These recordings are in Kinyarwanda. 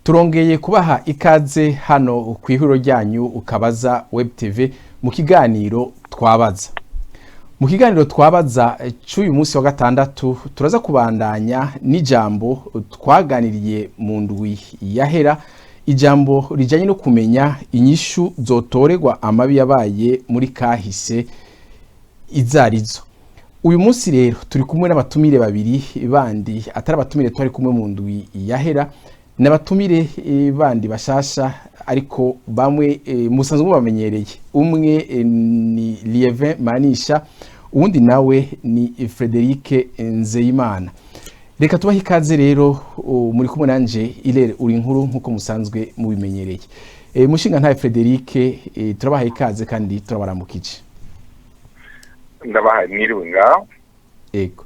turongeye kubaha ikaze hano ku ihuriro ryanyu ukabaza web tv mu kiganiro twabaza. Mu kiganiro twabaza cy'uyu munsi wa gatandatu turaza kubandanya n'ijambo twaganiriye mu ndwi yahera, ijambo rijanye no kumenya inyishu zotorerwa amabi yabaye muri kahise izarizo. Uyu munsi rero turi kumwe n'abatumire babiri bandi atari abatumire twari kumwe mu ndwi yahera, n'abatumire bandi bashasha ariko bamwe musanzwe bamenyereye. Umwe ni Lievin Manisha, uwundi nawe ni Frederic Nzeyimana. Reka tubahe ikaze rero, muri kumwe nanje Irere uri inkuru nkuko musanzwe mubimenyereye. Mushinga ntaye Frederic, turabaha ikaze kandi turabaramukije. Ndabaha mwiriwe ngaho. Ego.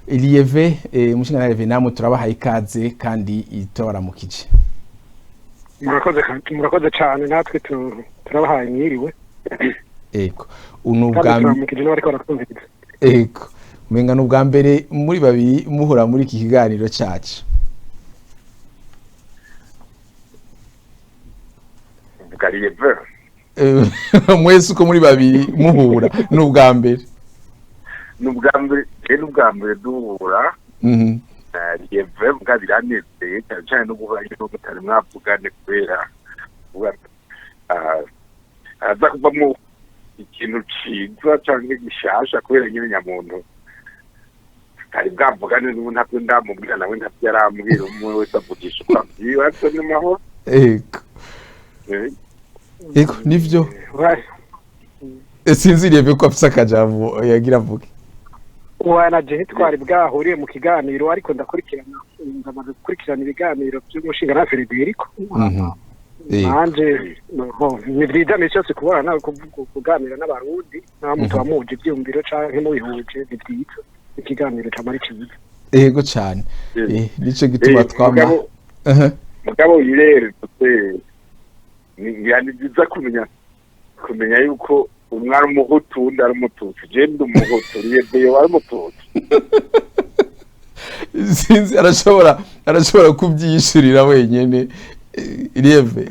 Lieve, mushinga ntaye Lieve, namwe turabaha ikaze kandi turabaramukije. Murakoze cyane, natwe turabaha mwiriwe. Ego. Ego. Umenga n'ubwa mbere muri babiri muhura muri iki kiganiro cyacu. Lieve. Mwese uko muri babiri muhura n'ubwa mbere. N'ubwa mbere duhura. Lieve bwabiranezeye cyane no guhura n'ubutari mwavugane kubera aza kuvamo ikintu ciza cyangwa gishasha kubera nyine nyamuntu kari bwavugane n'ubu ntabwo ndamubwira nawe ntabwo yarambwira, umwe wese avugisha uko abyiwe asa n'amahoro. Ego nivyo sinziriye ko afise akajambo yagira avuge. Wana je twari bwahuriye mu kiganiro ariko ndamaze gukurikirana ibiganiro by'umushinga na Frederico. Nanje ni byiza cyose kubona nawe kuganira n'abarundi nta muntu wamuje ibyumviro canke mu bihuje ni byiza ikiganiro camari cyiza. Ego cyane. Nico gituma twama mugabo Irere ni byiza kumenya yuko umwari umuhutu undi ari umututsi. Je ndi umuhutu, Lieve ari umututsi. Sinzi arashobora kubyishurira wenyene. Lieve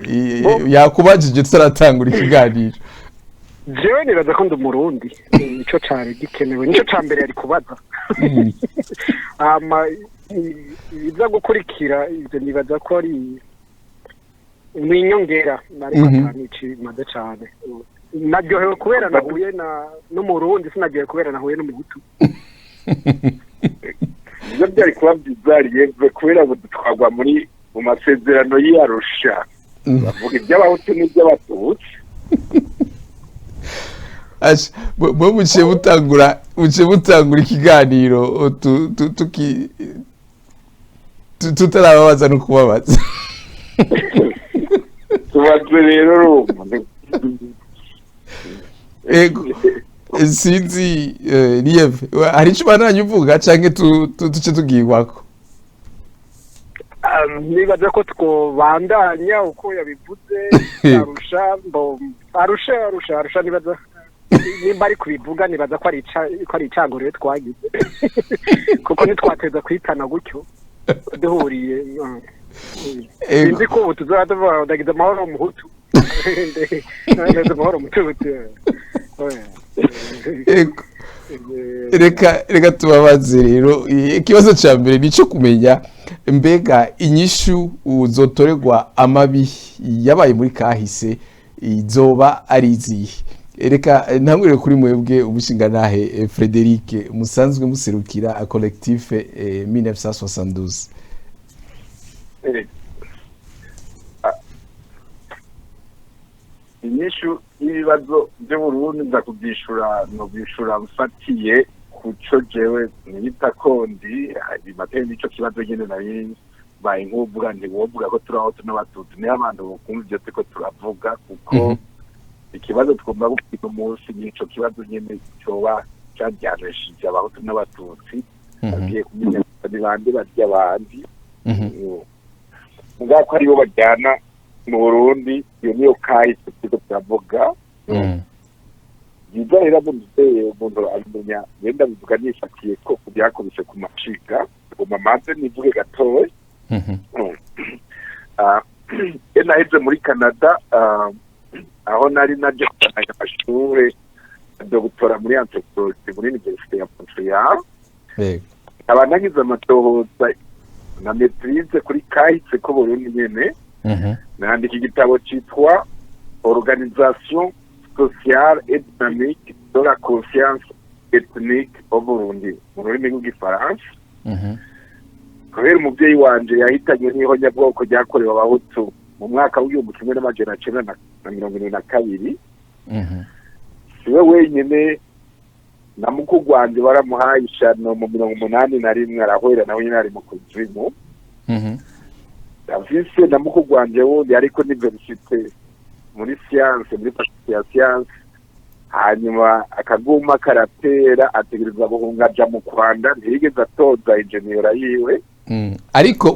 yakubajije tutaratangura ikiganiro. Jewe nibaza ko ndi umurundi, nico cyari gikenewe, nico cyambere yari kubaza. Iza gukurikira ivyo nibaza ko ari mwinyongera ariko atanici maze cyane. Naryohewe kubera nahuye n'umurundi, sinaryohewe kubera nahuye n'umuhutu. Ibyo byari kuba byiza Lieve kubera ngo twagwa mu masezerano y'Arusha bavuga iby'abahutu n'iby'abatutsi. Bo muciye butangura ikiganiro tutarababaza no kubabaza. Tubaze rero ego sinzi Lieve hari icyo bananye uvuga canke tuce tugirwako. Nibaza ko twobandanya uko yabivuze. Arusha nibaza nimba ari kubivuga, nibaza ko ari icango rero twagize kuko nitwateza kwitana gutyo duhuriye. Sinzi ko ubu tuzaduva ndagize amahoro umuhutu ndagize amahoro mututsi. Reka tubabaze rero, ikibazo cya mbere nico kumenya mbega inyishu uzotorerwa amabi yabaye muri kahise izoba ari izihe. Reka ntangurire kuri mwebwe umushinga nahe Frederic, musanzwe muserukira collectif 1972. Inyishu y'ibibazo by'Uburundi nza kubyishura mfatiye kuco jewe nita kondi hari mateye nico kibazo nyene nari baye nk'uvuga ntiwovuga ko turaho n'abatutsi ni abantu bokumva ibyo teko turavuga kuko ikibazo twumva gukira umunsi nico kibazo nyene coba cyajyanishije abahutu n'abatutsi agiye kumenya bandi barya abandi ngako aribo bajyana mu Burundi. Iyo niyo kahise turavuga. Yiza rero umuntu abimenya yenda bivuga nifatiye ko byakubise ku maciga ngo mamanze nivuge gatoya. naheze muri Canada aho nari naje kwiga amashuri dogtora muri anthropologie muri Université ya Montreal. Aba nagize amatohoza na maîtrise kuri kahise ko Burundi nyene. Nandika igitabo cyitwa Organisation sociale et dynamique de la conscience ethnique au Burundi mu rurimi rw'igifaransa. Kubera umubyeyi wanje yahitanywe n'ihonyabwoko ryakorewe abahutu mu mwaka w'1972. Siwe wenyine na mukuru wanje baramuhaye ishano mu 1981 arahwera nawe nyine ari mu kuzimu. Davise na mukuru wanje wundi ariko ni université muri science muri faculté ya science, hanyuma akaguma karatera ategereza guhungaja mu Rwanda ntiyigeze atoza engineer yiwe. Ariko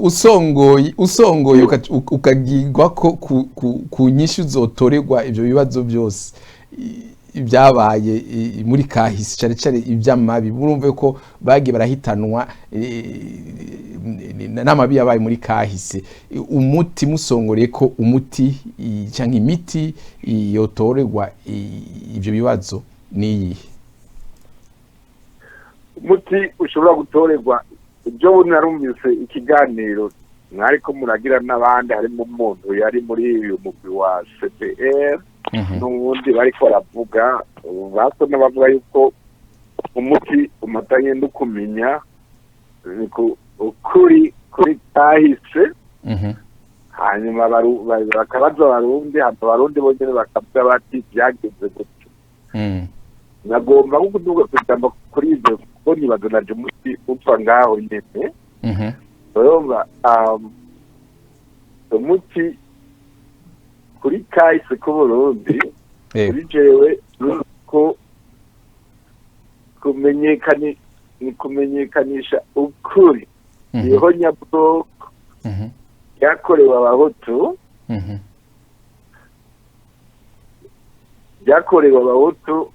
usongoye ukagirwa ko ku nyishu zotorerwa ivyo bibazo byose ibyabaye muri kahise cyane cyane iby'amabi, urumve ko bagiye barahitanwa n'amabi yabaye muri kahise. Umuti musongoreye ko umuti cyangwa imiti yotorerwa ivyo bibazo niyi umuti ushobora gutorerwa. Ibyo narumvise ikiganiro mwariko muragira n'abandi harimo umuntu yari muri uyu mugwi wa CPR n'ubundi bariko baravuga basona bavuga yuko umuti umatanye no kumenya kuri kahise. Hanyuma bakabaza abarundi bonyene bakavuga bati byageze gutyo. Nagomba kuduga kujamba kuri ivyo kuko nibaza naje umuti upfa ngaho nyene. Urumva umuti kuri kahise ko Burundi kuri jewe ko kumenyekanisha ukuri ihonyabwoko ryakorewe abahutu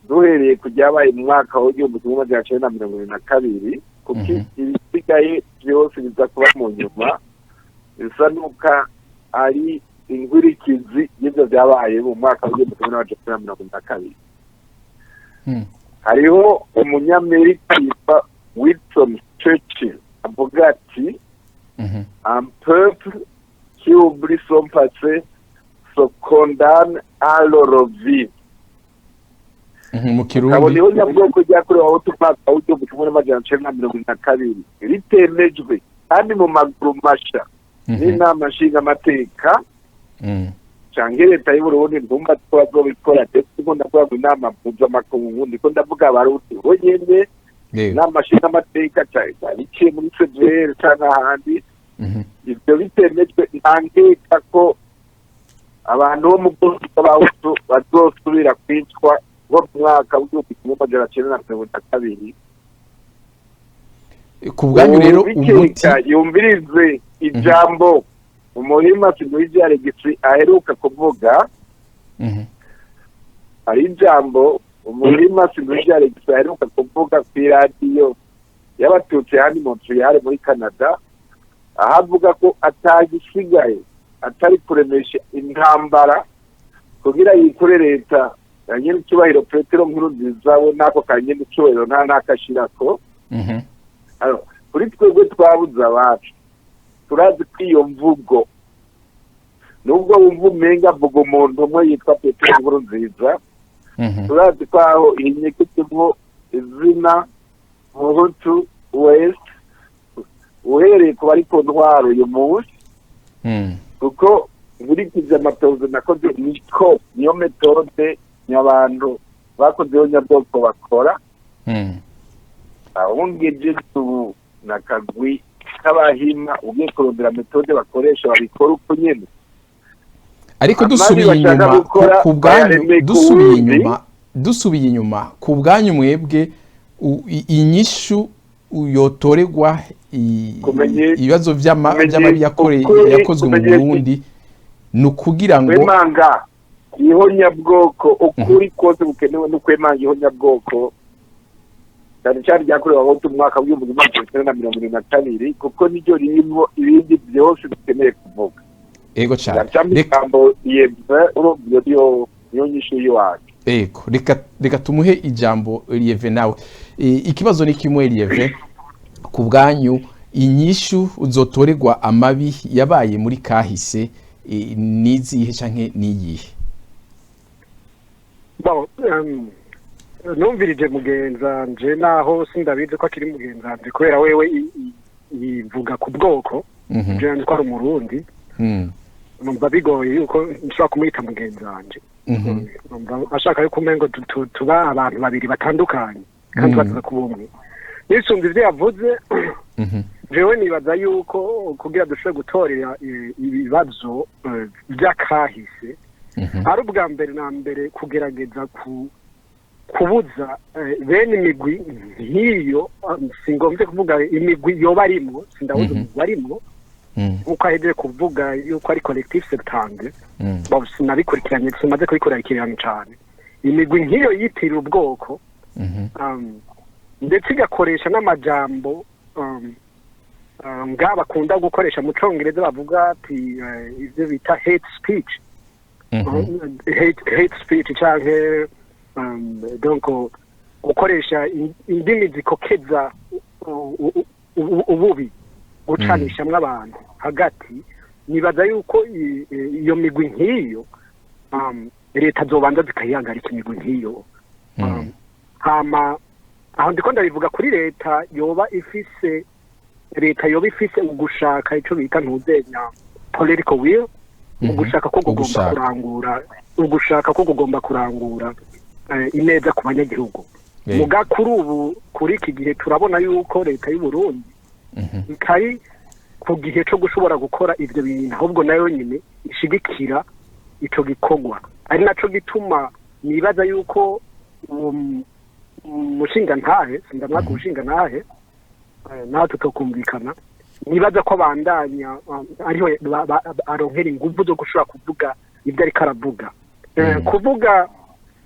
duhereye ku byabaye mu mwaka w'1922 kuko ibisigaye byose biza kuba mu nyuma bisa nuka ari ingurikizi y'ibyo byabaye mu mwaka w'1922. Hariho umunyamerika yitwa Winston Churchill avuga ati un peuple qui oublie son passé se condamne à le revivre. Mu Kirundi aboniho nyabwoko ryakorewe abahutu mwaka w'1922 ritemejwe kandi mu maguru masha n'inama nshingamateka canke leta y'Uburundi ndumva twazobikora ndetse ngo ndavuga inama mpuzamakungu ndiko ndavuga abarundi bonyene inama nshingamateka iciye muri CVR canke ahandi. Ivyo bitemejwe ntangeka ko abantu bo mu bwoko bw'abahutu bazosubira kwicwa ngo mu mwaka w'1922. Ku bwanyu rero umuti yumvirize ijambo umuhima Sinduhije Alegisi aheruka kuvuga. Hari ijambo umuhima Sinduhije Alegisi aheruka kuvuga ku radio y'abatutsi hano Montreal muri Canada, ahavuga ko atagisigaye atari kuremesha intambara kugira yikore leta nyine cyubahiro Petero Nkurunziza we nako kanyene cyubahiro nta nakashirako. Kuri twebwe twabuze abacu turazi ko iyo mvugo nubwo wumva umenga mvuga umuntu umwe yitwa Petero Nkurunziza, turazi ko aho inyeketemo izina Muhutu West uhereye ku bari ku ntwaro uyu munsi, kuko nkurikije amatohoza nakoze niko niyo metode nyabantu bakozeho nyabwoko bakora. Ahungije ubu nakagwi k'abahima ugiye kurondera metode bakoresha babikora uko nyene. Ariko dusubiye inyuma ku bwanyu mwebwe inyishu yotoregwa ibibazo by'amabi yakozwe mu Burundi nukugira ngo kwemanga ihonyabwoko ukuri kose bukenewe no kwemanga ihonyabwoko cyane ryakorewe abahutu mu mwaka w'1922 kuko niryo ririmo ibindi byose dukeneye kuvuga. ego cyane ijambo Lieve urumva iyo nyishu yiwacu. Ego reka tumuhe ijambo Lieve nawe. Ikibazo ni kimwe Lieve, ku bwanyu inyishu uzotorerwa amabi yabaye muri kahise nizihe canke niyihe? Numvirije mugenzanje naho sindabize ko akiri mugenzanje kubera wewe yivuga ku bwoko je ntwara umurundi numva bigoye yuko nshobora kumwita mugenzanje numva ashaka yuko umengo tuba abantu babiri batandukanye kandi baza kubumwe nisumva ivyo yavuze jewe nibaza yuko kugira dushobore gutorera ibibazo by'akahise ari ubwa mbere na mbere kugerageza kubuza bene imigwi nk'iyo singombye kuvuga imigwi yoba arimo sindabuze umugwi arimo nkuko ahejeje kuvuga yuko ari collectif septembre sinabikurikiranye simaze kubikurikirana cyane imigwi nk'iyo yitirira ubwoko ndetse igakoresha n'amajambo nga bakunda gukoresha mu Congereza bavuga ati ivyo bita hate speech hate speech canke donc gukoresha indimi zikokeza ububi gucanishamwe abantu hagati nibaza yuko iyo migwi nk'iyo leta zobanza zikayihagarika imigwi nk'iyo hama aho ndiko ndabivuga kuri leta yoba ifise ugushaka ico bita ntuzenya political will ugushaka ko kugomba kurangura ineza ku banyagihugu muga kuri ubu kuri iki gihe turabona yuko leta y'u Burundi ikari ku gihe cyo gushobora gukora ivyo bintu ahubwo nayo nyine ishigikira ico gikorwa ari naco gituma nibaza yuko umushinga ntahe sindamwaka umushinga ntahe naho tutokumvikana nibaza ko abandanya ariho aronkera ingufu zo gushobora kuvuga ibyo ariko aravuga kuvuga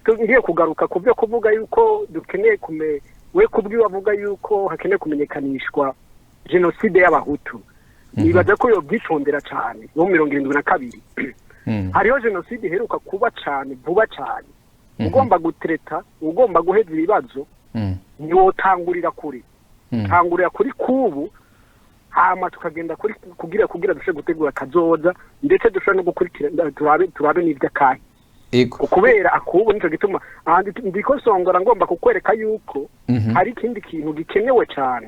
ngiye kugaruka ku byo kuvuga yuko dukeneye we kubwiwe avuga yuko hakeneye kumenyekanishwa jenoside y'abahutu nibaza ko yo bwitondera cyane yo 72 hariho jenoside iheruka kuba cyane vuba cyane ugomba gutreta ugomba guheza ibibazo niwotangurira kuri tangurira kuri kubu hama tukagenda kuri kugira dushe gutegura kazoza ndetse dushobora no gukurikira turabe n'ibyo akahe kubera akubu nico gituma ndiko songora ngomba kukwereka yuko hari ikindi kintu gikenewe cyane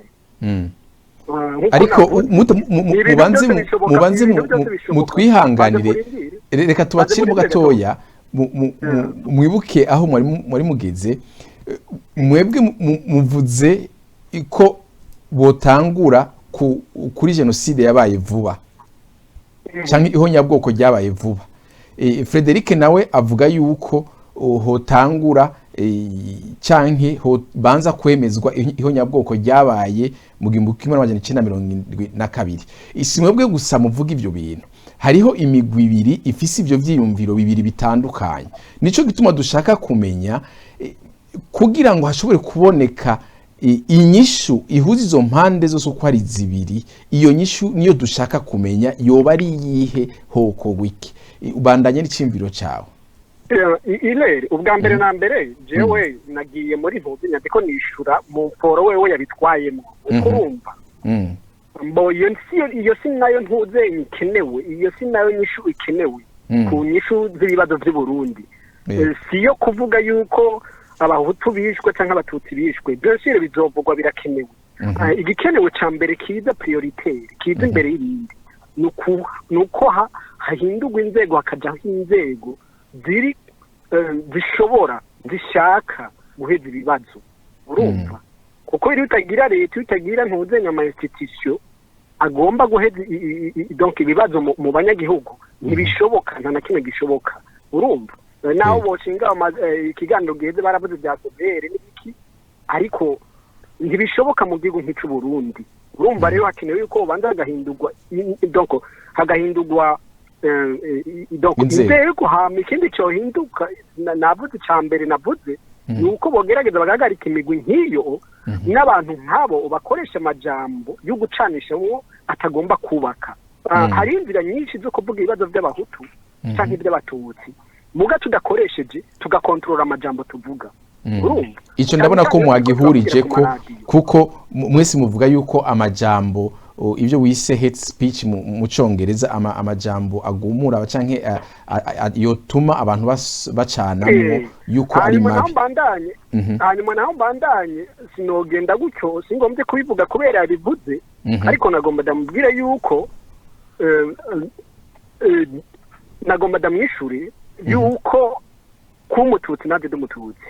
ariko mubanze mutwihanganire reka tubaciremo gatoya mwibuke aho mwari mugeze mwebwe muvuze ko botangura kuri jenoside yabaye vuba cyangwa ihonyabwoko ryabaye vuba. Frederic nawe avuga yuko hotangura canke banza kwemezwa ihonyabwoko ryabaye mu 1972. Isimwebwe gusa muvuga ivyo bintu, hariho imigwi ibiri ifise ivyo vyiyumviro bibiri bitandukanye. Nico gituma dushaka kumenya kugira ngo hashobore kuboneka inyishu ihuza izo mpande zose uko ari zibiri. Iyo nyishu niyo dushaka kumenya yoba ari yihe hoko wiki ubandanye n'icimviro cyawe. Ilere ubwa mbere na mbere jewe nagiye muri Ntuzi nyandiko nishura mu mporo wewe yabitwayemo ukurumva mbo iyo si nayo ntuze ikenewe, iyo si nayo nyishu ikenewe ku nyishu z'ibibazo by'u Burundi. Siyo kuvuga yuko abahutu bishwe cyangwa abatutsi bishwe byose bizovugwa birakenewe. Igikenewe ca mbere kiza prioritaire kiza imbere y'ibindi nuko hahindurwa inzego hakajaho inzego ziri zishobora zishaka guheza ibibazo urumva kuko iri utagira leta utagira ntuzenya ama institution agomba guheza donc ibibazo mu banyagihugu ntibishoboka nta na kimwe gishoboka urumva naho boshinga ikiganiro giheze baravuze bya sobere n'iki ariko ntibishoboka mu gihugu nk'ic'u Burundi urumva rero hakenewe yuko banza hagahindurwa donc inzego hama ikindi cyo hinduka navuze cyambere navuze nuko bogerageza bagagarika imigwi nk'iyo n'abantu nkabo bakoresha amajambo yo gucanishamwo atagomba kubaka hari inzira nyinshi zo kuvuga ibibazo by'abahutu cyangwa iby'abatutsi muga tudakoresheje tugakontorora amajambo tuvuga urumva icyo ndabona ko mwagihurije ko kuko mwese muvuga yuko amajambo ibyo wise hate speech mu Congereza amajambo agumura canke yotuma abantu bacanamwo yuko ari mabi hanyuma naho mbandanye sinogenda gutyo singombye kubivuga kubera yabivuze ariko nagomba ndamubwira yuko nagomba ndamwishure yuko kumututsi nabyo dumututsi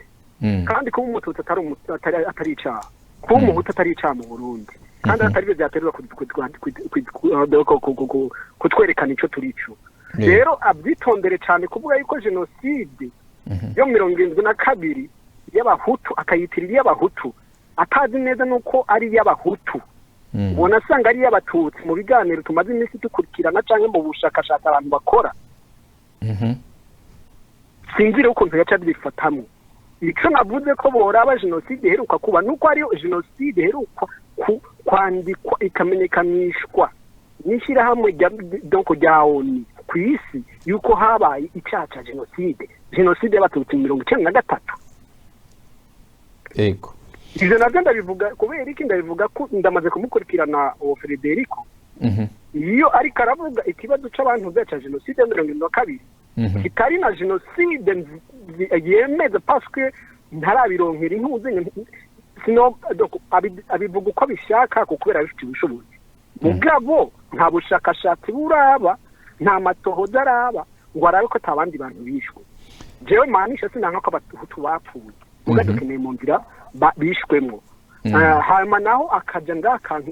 kandi kuba umututsi atari icyaha kuba umuhutu atari icyaha mu Burundi kandi atari byo byaterwa kutwerekana icyo turi cyo rero abyitondere cyane kuvuga yuko jenoside yo 72 y'abahutu akayitirira y'abahutu atazi neza nuko ari y'abahutu ubona asanga ari y'abatutsi mu biganiro tumaze iminsi dukurikirana cyangwa mu bushakashatsi abantu bakora sinzire ukuntu yaca bifatamwe icyo navuze ko boraba jenoside iheruka kuba nuko ari jenoside iheruka kwandikwa ikamenyekanishwa n'ishyirahamwe rya ONU ku isi yuko habaye icyaha cya jenoside y'abatutsi 1993 ego ivyo navyo ndabivuga kubera iki ndabivuga ko ndamaze kumukurikirana uwo Federico iyo ariko aravuga ikibazo c'abantu cya jenoside ya 1972 kitari na jenoside yemeza parce que ntarabironkera intuze sino abivuga uko bishaka kubera bifite ubushobozi mugabo nta bushakashatsi buraba nta matohoza araba ngo arabe ko atabandi bantu bishwe jewe manisha sinanka ko abahutu bapfuye muga dukeneye mu nzira bishwemo hanyuma naho akaja ngakantu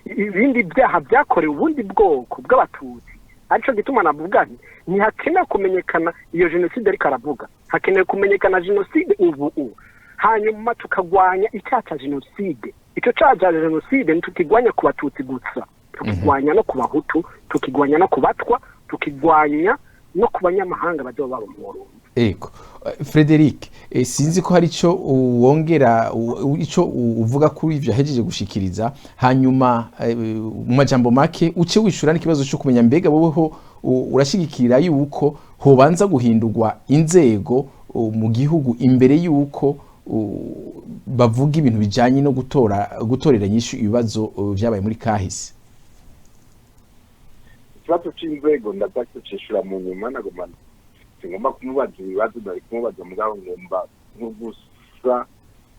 ibindi byaha byakorewe ubundi bwoko bw'abatutsi ariko gituma navuga nti ntihakena kumenyekana iyo jenoside ariko aravuga hakeneye kumenyekana jenoside ubu hanyuma tukagwanya icyaha cya jenoside icyo cyaha cya jenoside ntukigwanya ku batutsi gusa tukigwanya no ku bahutu tukigwanya no ku batwa tukigwanya no ku banyamahanga bazoba baba mu Burundi ego Frederic sinzi ko hari ico wongera ico uvuga kuri ivyo hejeje gushikiriza hanyuma mu majambo make uce wishura n'ikibazo cyo kumenya mbega boho urashigikira yuko hobanza guhindurwa inzego mu gihugu imbere yuko bavuga ibintu bijanye no gutorera nyishu ibibazo byabaye muri kahise ikibazo c'inzego ndatakishura mu nyuma nagomana ngomba kumubaza ibibazo ndari kumubaza mugabo ngomba nkugusa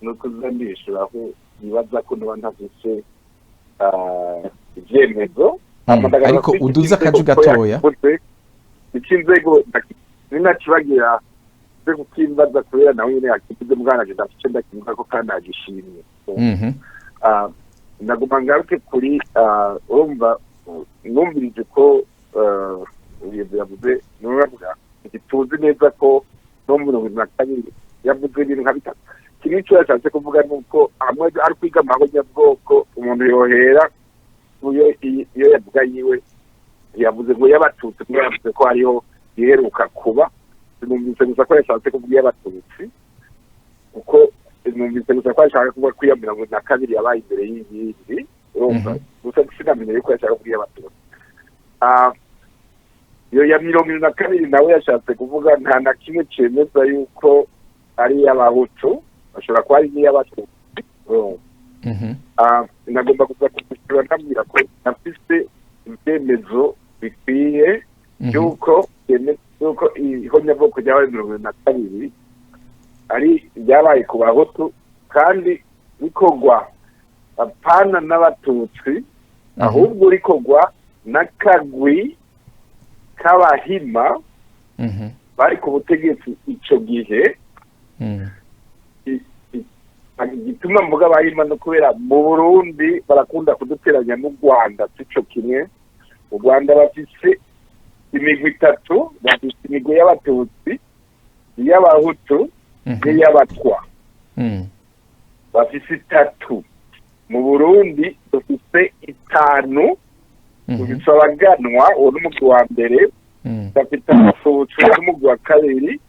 nuko zandishuraho ibibaza ko niba ntafise ivyemezo ariko uduza akaju gatoya ikinzego ninakibagira cyo kukimbaza kubera nawe nyene akivuze muganaje ndafite ndakimuka ko kandi agishimye nagomba ngaruke kuri urumva numvirije ko yavuze n'uravuga tuzi neza ko no mu 2022 yavuze ibintu nka bitatu kimwe cyo yashatse kuvuga nuko hamwe ari kwiga amahoro bwoko umuntu yohera iyo yavuga yiwe yavuze ngo yabatutsi ngo yavuze ko hariho iheruka kuba numvise gusa ko yashatse kuvuga yabatutsi uko numvise gusa ko yashaka kuvuga ko 2022 yabaye imbere y'iyindi urumva gusa sinamenye yuko yashaka kuvuga yabatutsi iyo ya 2022 nawe yashatse kuvuga nta na kimwe cemeza yuko ari y'abahutu bashobora kuba ari y'abatutsi nagomba kuza kugira ndabwira ko nafise ibyemezo bikwiye yuko ihonyabwoko ryabaye 2022 ari ryabaye ku bahutu kandi bikorwa apana n'abatutsi ahubwo rikorwa n'akagwi k'abahima bari ku butegetsi ico gihe gituma mvuga abahima no kubera mu Burundi barakunda kuduteranya n'u Rwanda sico kimwe u Rwanda bafise imigwi itatu bafise imigwi y'abatutsi y'abahutu n'iy'abatwa bafise itatu mu Burundi dufise itanu dufise abaganwa uwo n'umugwi wa mbere tugafite abatutsi uwo n'umugwi wa kabiri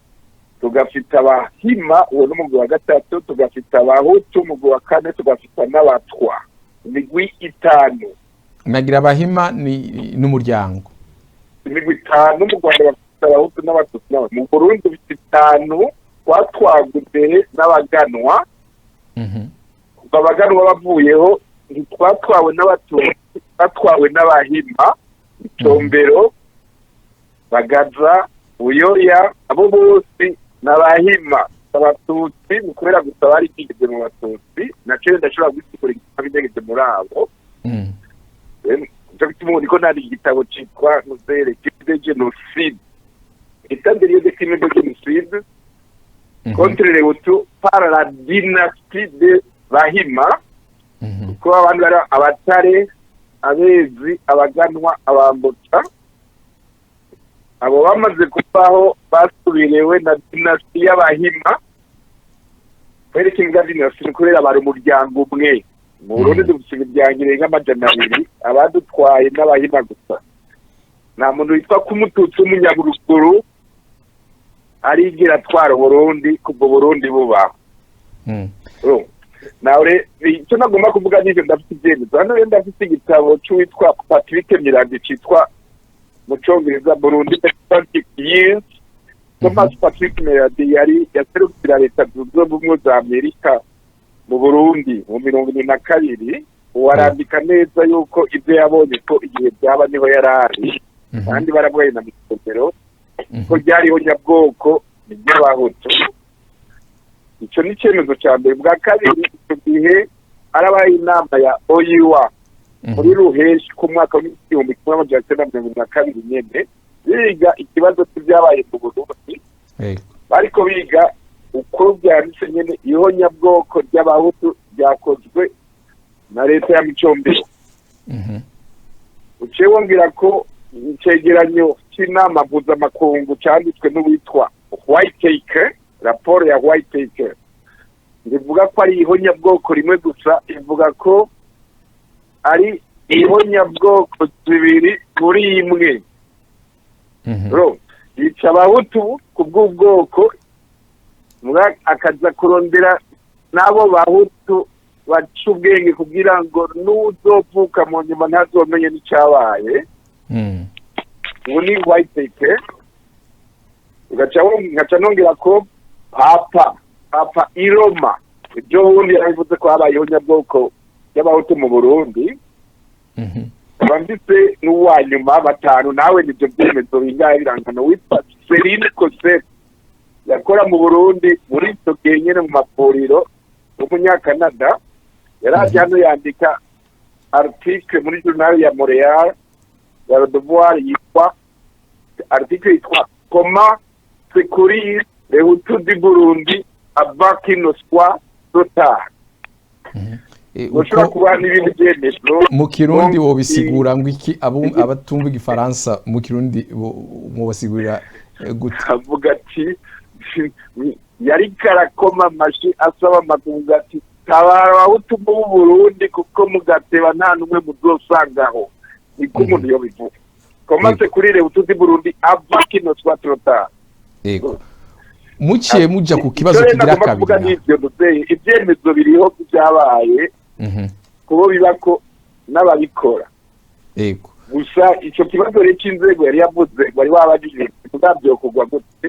tugafite abahima uwo n'umugwi wa gatatu tugafite abahutu umugwi wa kane tugafite n'abatwa imigwi itanu nagira abahima ni n'umuryango imigwi 5 mu Rwanda bafite abahutu n'abatutsi mu Burundi bifite 5 twatwagwa imbere n'abaganwa abaganwa bavuyeho ntitwatwawe n'abatutsi batwawe n'abahima Itombero Bagaza Buyoya abo bose n'abahima abatutsi mu kubera gusa bari kigeze mu batutsi naco ndashobora gusikura ibinegeze muri abo Exactement, on a dit que tu crois nous les crimes de génocide. Étant derrière des crimes de génocide contre les Hutus par la dynastie de Bahima, kuko abantu bari abatare abezi abaganwa abambutsa abo bamaze kubaho basubirewe na dynastie y'Abahima kwerekeza dynastie kubera bari umuryango umwe mu Burundi dufite imiryango irenga 200 abadutwaye n'abahima gusa nta muntu witwa kumututsi w'umunyabuguru arigira atwara Burundi kubwo Burundi bubaho nawe icyo nagomba kuvuga n'ibyo ndafite ibyemezo hano rero ndafite igitabo cy'uwitwa Patrick Mirandi cyitwa mu Cyongereza Burundi 20 years Thomas Patrick Mirandi yari yaserukira leta zunze ubumwe za Amerika mu Burundi mu 2022 warandika neza yuko ibyo yabonye ko igihe byaba niho yarari kandi barabwaye na mikoro ko ryariho nyabwoko by'abahutu icyo ni cyemezo cya mbere bwa kabiri icyo gihe arabaye inama ya OUA muri Ruheshi ku mwaka wa 1922 nyene biga ikibazo cy'ibyabaye mu Burundi bariko biga uko byanditse nyene ihonyabwoko ry'abahutu byakozwe na leta ya Micombero uciye wongera ko icegeranyo cy'inama mpuzamakungu cyanditswe n'uwitwa Whitaker raporo ya Whitaker ivuga ko ari ihonyabwoko rimwe gusa ivuga ko ari ihonyabwoko zibiri muri imwe yica abahutu ku bw'ubwoko akaza kurondera n'abo bahutu baca ubwenge kugira ngo n'uzovuka mu nyuma ntazomenye n'icyabaye ubu ni Whitaker ugaca nongera ko papa i Roma ibyo wundi yarabivuze ko habayeho nyabwoko y'abahutu mu Burundi bambitse n'uwa nyuma 5 nawe nibyo byemezo bingahe birangana witwa Celine Cosette yakora mu Burundi muri icyo gihe nyine mu mapuriro w'umunyakanada yaraje hano yandika article muri journal ya Montreal ya Le Devoir yitwa article yitwa Comment secourir les Hutus du Burundi avant qu'ils ne soient total ushobora kuba n'ibindi byemezo mu Kirundi wo bisigura ngo iki abatumva igifaransa mu Kirundi mu basigurira gute avuga ati yari karakoma amashi asaba amakungu ati tabara abahutu mu Burundi kuko mugateba nta numwe muzosangaho niko umuntu yobivuga komase kurire utuzi Burundi ava kino twatrota ego muciye muja ku kibazo kigira kabiri ibyemezo biriho byabaye kubo bibako n'ababikora ego gusa icyo kibazo rero cy'inzego yari yavuze bari babajije kugabyo kugwa gute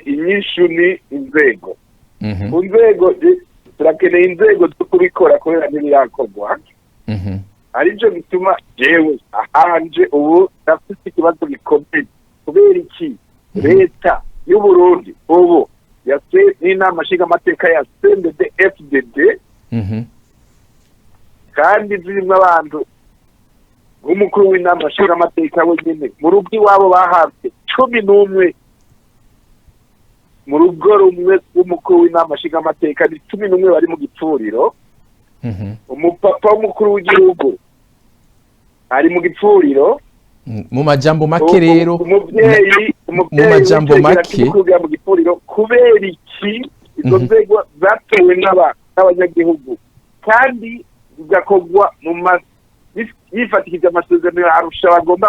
inyishu ni inzego ku nzego turakeneye inzego zo kubikora kubera ntibirakorwa aribyo bituma jewe ahanje ubu ndafite ikibazo gikomeye kubera iki leta y'u Burundi ubu yase n'inama nshingamateka ya CNDD-FDD kandi zirimo abantu nk'umukuru w'inama nshingamateka wenyine mu rugo iwabo bahabwe 11 mu rugo rumwe w'umukuru w'inama nshingamateka ni 11 bari mu gipfuriro umupapa w'umukuru w'igihugu ari mu gipfuriro mu majambo make rero umubyeyi mu majambo make mu gipfuriro kubera iki izo nzego zatowe n'abanyagihugu kandi bigakorwa mu yifatikije amasezerano arusha bagomba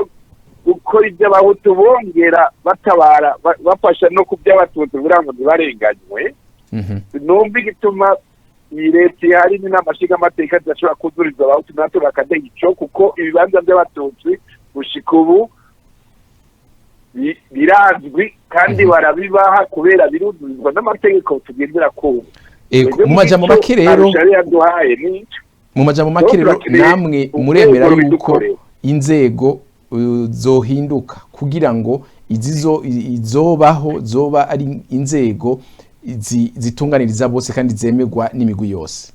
gukora iby'abahutu bongera batabara bafasha no ku by'abatutsi kugira ngo ntibarenganywe numva igituma iyi leta ihari n'inama nshingamateka zidashobora kuzuriza abahutu natwe bakadeha ico kuko ibibanza by'abatutsi gushika ubu birazwi kandi barabibaha kubera biruzurizwa n'amategeko tugendera ku mu majambo make rero namwe muremera yuko inzego zohinduka kugira ngo izobaho zoba ari inzego zitunganiriza bose kandi zemerwa n'imigwi yose.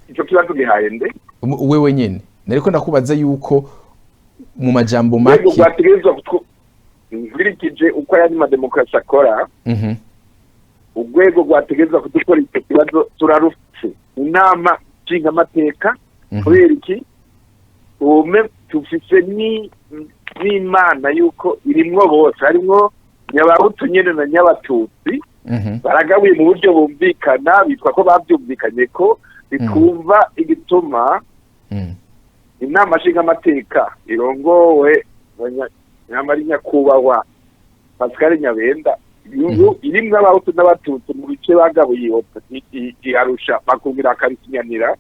Icyo kibazo gihaye nde wewe nyene nariko ndakubaza yuko mu majambo make nkurikije uko ayandi demokrasi akora urwego rwategerezwa kudukora icyo kibazo turarufite inama nshingamateka kubera iki ubume tufise n'imana yuko irimwo bose harimwo nyabahutu nyene na nyabatutsi baragabuye mu buryo bumvikana bitwa ko bavyumvikanye ko bikumva igituma inama nshingamateka irongowe nyamari nyakubahwa Pascal Nyabenda irimwo abahutu n'abatutsi mu bice bagabuye iharusha bakubwira akarisinyanira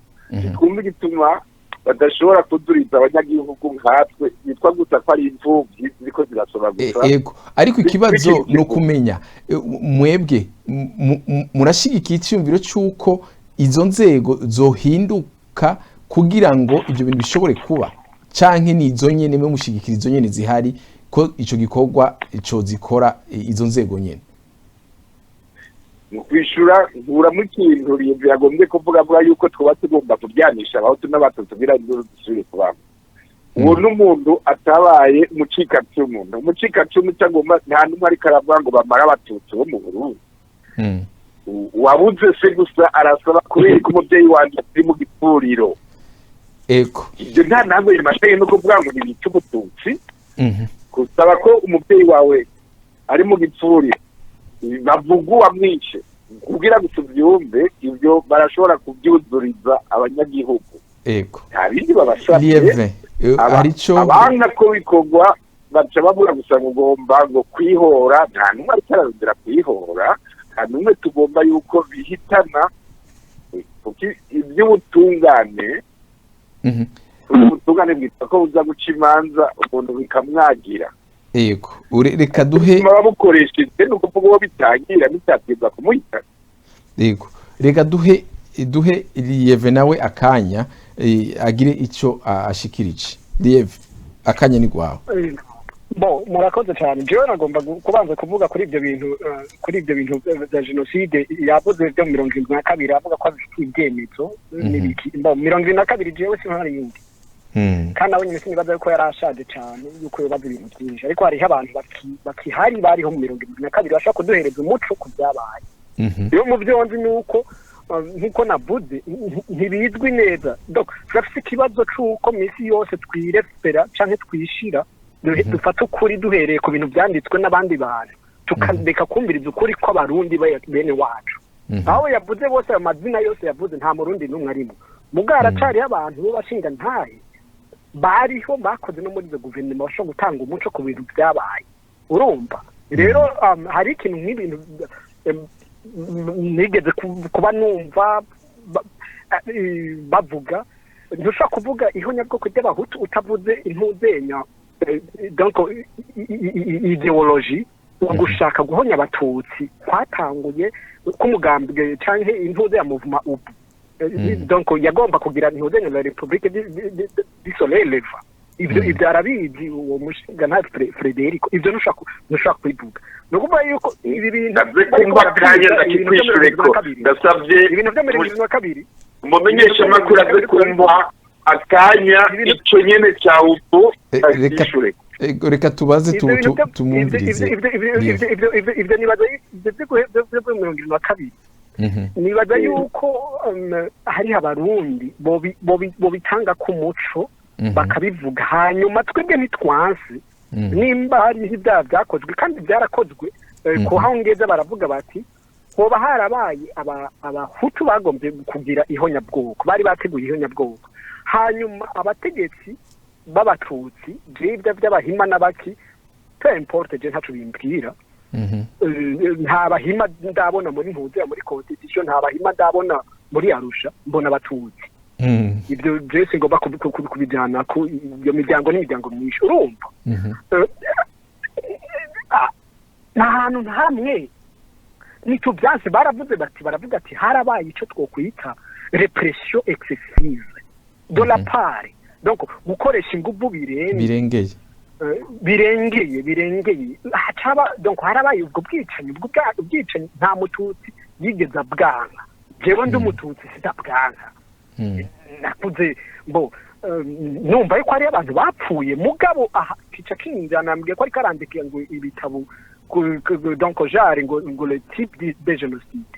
twumva igituma badashobora kuduriza abanyagihugu nkatwe bitwa gusa ko ari imfuvyi ziriko zirasoma gusa yego ariko ikibazo no kumenya mwebwe murashigikiye icyumviro cyuko izo nzego zohinduka kugira ngo ibyo bintu bishobore kuba canke nizo nyene mwe mushigikira izo nyene zihari ko ico gikorwa ico zikora izo nzego nyene mu kwishura nkura mu kintu biragombye kuvuga yuko twaba tugomba kubyanisha abahutu n'abatutsi kugira ngo dusubire kubamo uwo n'umuntu atabaye umucikacumu umucikacumu cyangwa nta n'umwe ariko aravuga ngo bamara abatutsi bo mu Burundi wabuze se gusa arasaba kubera ko umubyeyi wanjye ari mu gipfuriro eko ibyo nta ntabwo bimashaye no kuvuga ngo ntibice ubututsi gusaba ko umubyeyi wawe ari mu gipfuriro bavuga uwamwishe kugira ngo tubyumve ibyo barashobora kubyuzuriza abanyagihugu eko nta bindi babasabye abanga ko bikorwa baca bavuga gusa ngo ugomba ngo kwihora nta n'umwe ariko ararondera kwihora nta n'umwe tugomba yuko bihitana iby'ubutungane ubutungane bwitwa ko buza guca imanza umuntu bikamwagira yego reka duhe babukoresheje ni ukuvuga uwo bitangira nticyateza kumuhitana yego reka duhe Lieve nawe akanya agire icyo ashikirije Lieve akanya ni gwawe murakoze cyane jewe nagomba kubanza kuvuga kuri ibyo bintu bya jenoside yavuze byo 72 avuga ko bifite ibyemezo n'ibiki 72 jewe sinari yindi kandi abo nyine sinibaza yuko yarashaje cyane yuko yobaza ibintu byinshi ariko hariho abantu bakihari bariho mu 72 bashaka kuduhereza umuco ku byabaye iyo mu byonzi nuko nkuko navuze ntibizwi neza donc turafite ikibazo cy'uko misi yose twirefera canke twishira dufata ukuri duhereye ku bintu byanditswe n'abandi bantu tukandeka kumviriza ukuri ko abarundi bene wacu aho yavuze bose ayo mazina yose yavuze nta murundi n'umwe arimo mugara cari abantu bo bashinga ntahe bariho bakoze no muri guverinoma bashobora gutanga umuco ku bintu byabaye urumva rero hari ikintu nk'ibintu nigeze kuba numva bavuga ntushobora kuvuga ihonyabwoko ry'abahutu utavuze intuzenya donc ideologie gushaka guhonya abatutsi kwatanguye k'umugambwe canke intuze ya mouvement ubu donc yagomba kugira intuzenya la République du Soleil leva ibyo arabizi uwo mushinga nta Frederico ibyo ntushaka kwivuga no kuba yuko ibi bintu kumva kanya ndakikwishureko ndasabye ibintu byo 72 umumenyesha makuru aze kumva akanya icyo nyene cya ubu reka tubaze tumumvirize ibyo nibaza ibyo 72 nibaza yuko hari abarundi bo bitanga ku muco bakabivuga hanyuma twebwe ntitwanse nimba hari ibyaha byakozwe kandi byarakozwe ko hongeza baravuga bati hoba harabaye abahutu bagombye kugira ihonyabwoko bari bateguye ihonyabwoko hanyuma abategetsi b'abatutsi by'ibyo by'abahima n'abaki peu importe je ntacu bimbwira nta bahima ndabona muri ntuze muri constitution nta bahima ndabona muri Arusha mbona abatutsi ibyo byose ngomba kubijyana ku iyo miryango n'imiryango myinshi urumva n'ahantu hamwe nitubyanse baravuga ati harabaye icyo twokwita repression excessive de la part donc gukoresha ingufu birengeye donc harabaye ubwo bwicanyi nta mututsi yigeza bwanka jewe ndi umututsi sidabwanka nakuze numva yuko hari abantu bapfuye mugabo aha kica kinjana nambwiye ko ari karandikiye ngo ibitabo donc genre ngo le type de génocide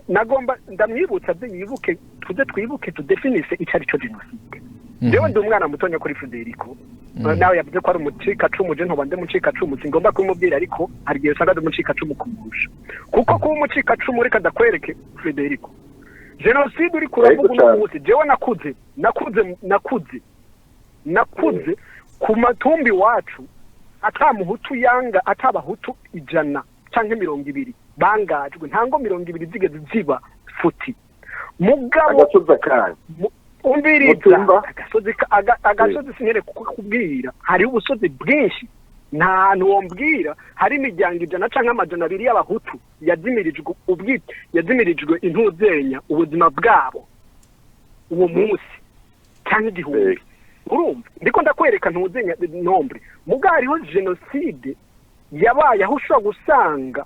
nagomba ndamwibutsa yibuke twibuke tudefinise icari cyo genocide jewe ndi umwana mutonya kuri Federico nawe yavuze ko ari umucika cumu je ntobande mucika cumu singomba kumubwira ariko hari gihe usanga ndi umucika cumu kumurusha kuko kuba umucika cumu reka ndakwereke Federico genocide uri kuravuga uno munsi jewe nakuze ku matumbi wacu atamuhutu yanga atabahutu 100 canke 200 bangajwe ntango 200 zigeze ziba futi mugabo umviriza agasozi sinere kukubwira hari ubusozi bwinshi nta hantu wombwira hari imiryango 100 canke 200 y'abahutu yazimirijwe intuzenya ubuzima bwabo uwo munsi cyane igihumbi urumva ndiko ndakwereka ntuzenya nombre mugariho genocide yabaye aho ushobora gusanga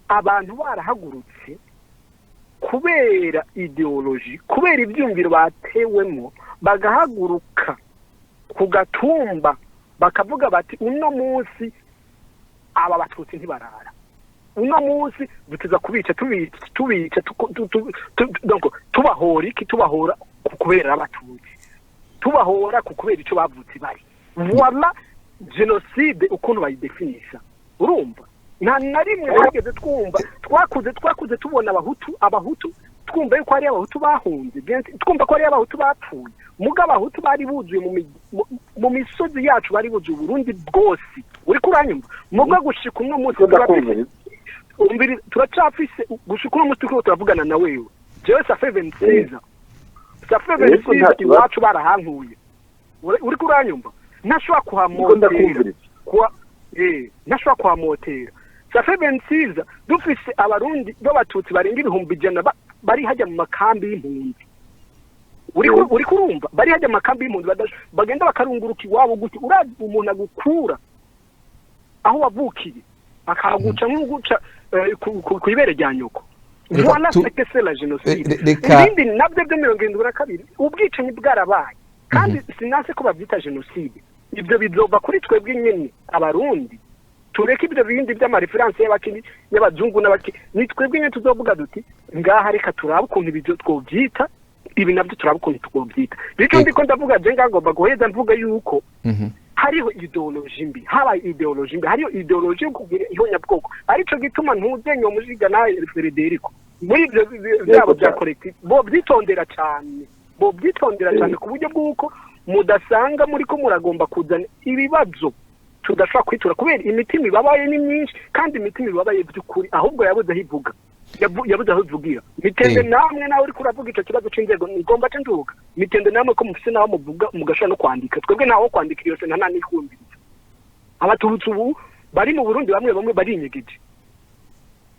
abantu barahagurutse kubera ideology kubera ibyumviro batewemo bagahaguruka ku gatumba bakavuga bati uno munsi aba batutsi ntibarara uno munsi dutiza kubica donc tubahora kubera abatutsi tubahora kubera ico bavutse bari voilà genocide ukuntu bayidefinisha urumva nta na rimwe bageze twakuze tubona abahutu twumva yuko ari abahutu bahunze twumva ko ari abahutu bapfuye muga abahutu bari buzuye mu misozi yacu bari buzuye Burundi bwose uri kuranyumva muga gushika umwe munsi turacafise gushika umwe munsi turavugana na wewe jewe ça fait 26 iwacu barahankuye uri kuranyumva nashobora kuhamotera ça fait 26 dufise abarundi b'abatutsi barenga 100 bari hajya mu makambi y'impunzi uri kurumva bari hajya mu makambi y'impunzi bagenda bakarunguruka iwabo guti urazi umuntu agukura aho wavukiye akaguca nk'uguca ku ibere rya nyoko voilà c'est la génocide ibindi nabyo byo 72 ubwicanyi bwarabaye kandi sinase ko bavyita genocide ibyo bizova kuri twebwe nyene abarundi tureke ibyo bindi by'amareferanse y'abazungu n'abaki ni twebwe nyene tuzovuga duti ngaha reka turabe ukuntu ibyo twovyita ibi nabyo turabe ukuntu twovyita bityo ndiko ndavuga je ngagomba guheza mvuga yuko hariho ideology mbi hariho ideology yo kugira ihonyabwoko arico gituma ntuzenye umujiga nawe Federico muri ibyo byabo bya collective bo byitondera cyane ku buryo bw'uko mudasanga muri ko muragomba kuzana ibibazo tudashobora kwitura kubera imitima ibabaye ni myinshi kandi imitima ibabaye by'ukuri ahubwo yabuze ahivuga yabuze aho ivugira mitende namwe nawe uri kuravuga icyo kibazo c'inzego ngomba c'induka mitende namwe ko mufise naho muvuga mugashobora no kwandika twebwe naho kwandika iyo se nta nikumbiriza abatutsi ubu bari mu Burundi bamwe barinyegeje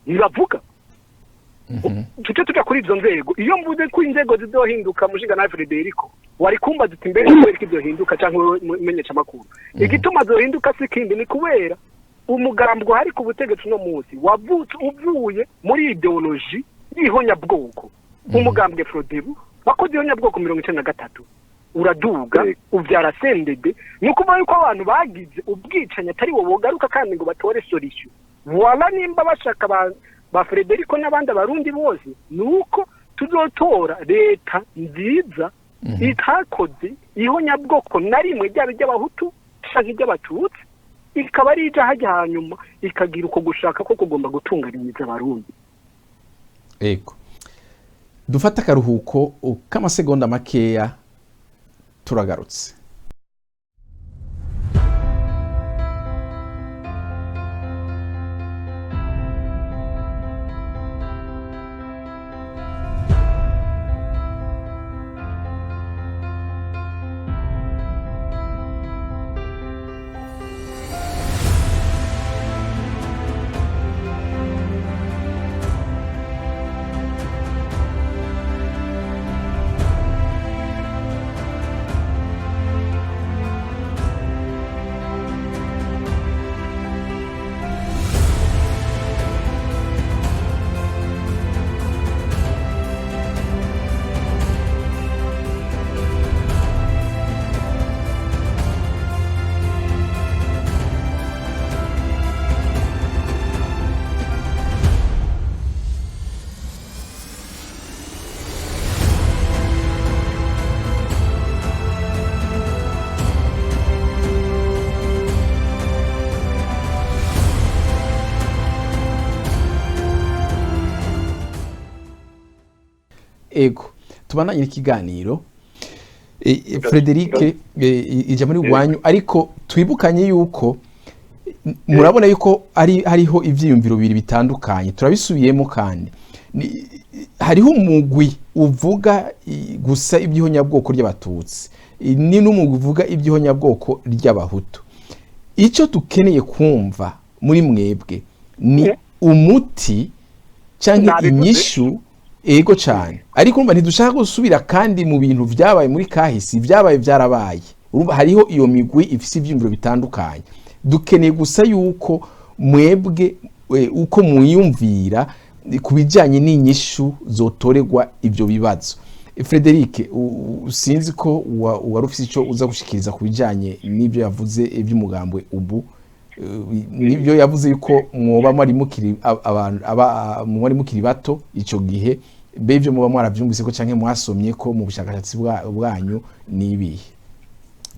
nibavuga tuja kuri izo nzego iyo mvuze ko inzego zizohinduka mushinga na Federico wari kumba ziti mbere ko izohinduka cyangwa menyesha amakuru igituma zohinduka sikindi ni kubera umugambwe hari ku butegetsi no munsi uvuye muri ideology y'ihonyabwoko umugambwe Frodebu bakoze ihonyabwoko 93 uraduga uvyara sendede nukuva yuko abantu bagize ubwicanya atari wo bogaruka kandi ngo batore solution wala nimba bashaka ba Federico n'abandi abarundi bose nuko tuzotora leta nziza itakoze ihonyabwoko na rimwe ry'abahutu canke ry'abatutsi ikaba ari ija hajya hanyuma ikagira uko gushaka ko kugomba gutunganyiriza abarundi ego dufata akaruhuko k'amasegonda makeya turagarutse ego tubananye n'ikiganiro Frederic ija muri wanyu ariko twibukanye yuko murabona yuko hariho ivyiyumviro bibiri bitandukanye turabisubiyemo kandi hariho umugwi uvuga gusa iby'ihonyabwoko ry'abatutsi ni n'umugwi uvuga iby'ihonyabwoko ry'abahutu icyo tukeneye kumva muri mwebwe ni umuti cyangwa inyishu ego cyane ariko urumva ntidushaka gusubira kandi mu bintu byabaye muri kahisi byabaye byarabaye urumva hariho iyo migwi ifise ivyiyumviro bitandukanye dukeneye gusa yuko mwebwe uko mwiyumvira kubijanye n'inyishu zotoregwa ivyo bibazo. Frederic sinzi ko wari ufise ico uza gushikiriza kubijanye n'ivyo yavuze ivy'umugambwe ubu nibyo yavuze yuko mwoba mwari mukiri mwari mukiri bato ico gihe bevyo muba mwaravyumvise ko canke mwasomye ko mu bushakashatsi bwanyu nibihe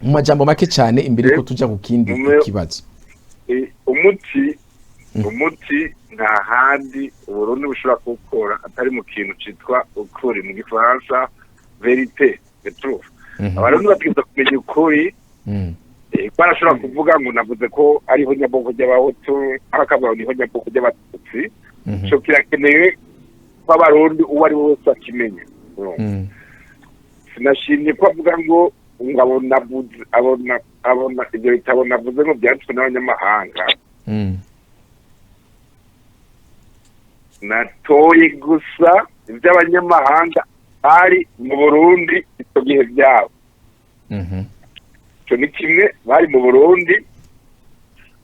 mu majambo make cyane imbere ko tuja ku kindi kibazo. umuti nta handi Burundi bushobora gukora atari mu kintu citwa ukuri mu gifaransa verite truth. Abarundi bakiza kumenya ukuri barashobora kuvuga ngo navuze ko ariho nyabwoko ry'abahutu akavuga niho nyabwoko ry'abatutsi cyo kirakeneye ko abarundi uwo ari wese akimenya. Sinashimye ko avuga ngo abona ibyo bitabo navuze ngo byanditswe n'abanyamahanga. Natoye gusa iby'abanyamahanga bari mu Burundi icyo gihe byabo. Cyo ni kimwe bari mu Burundi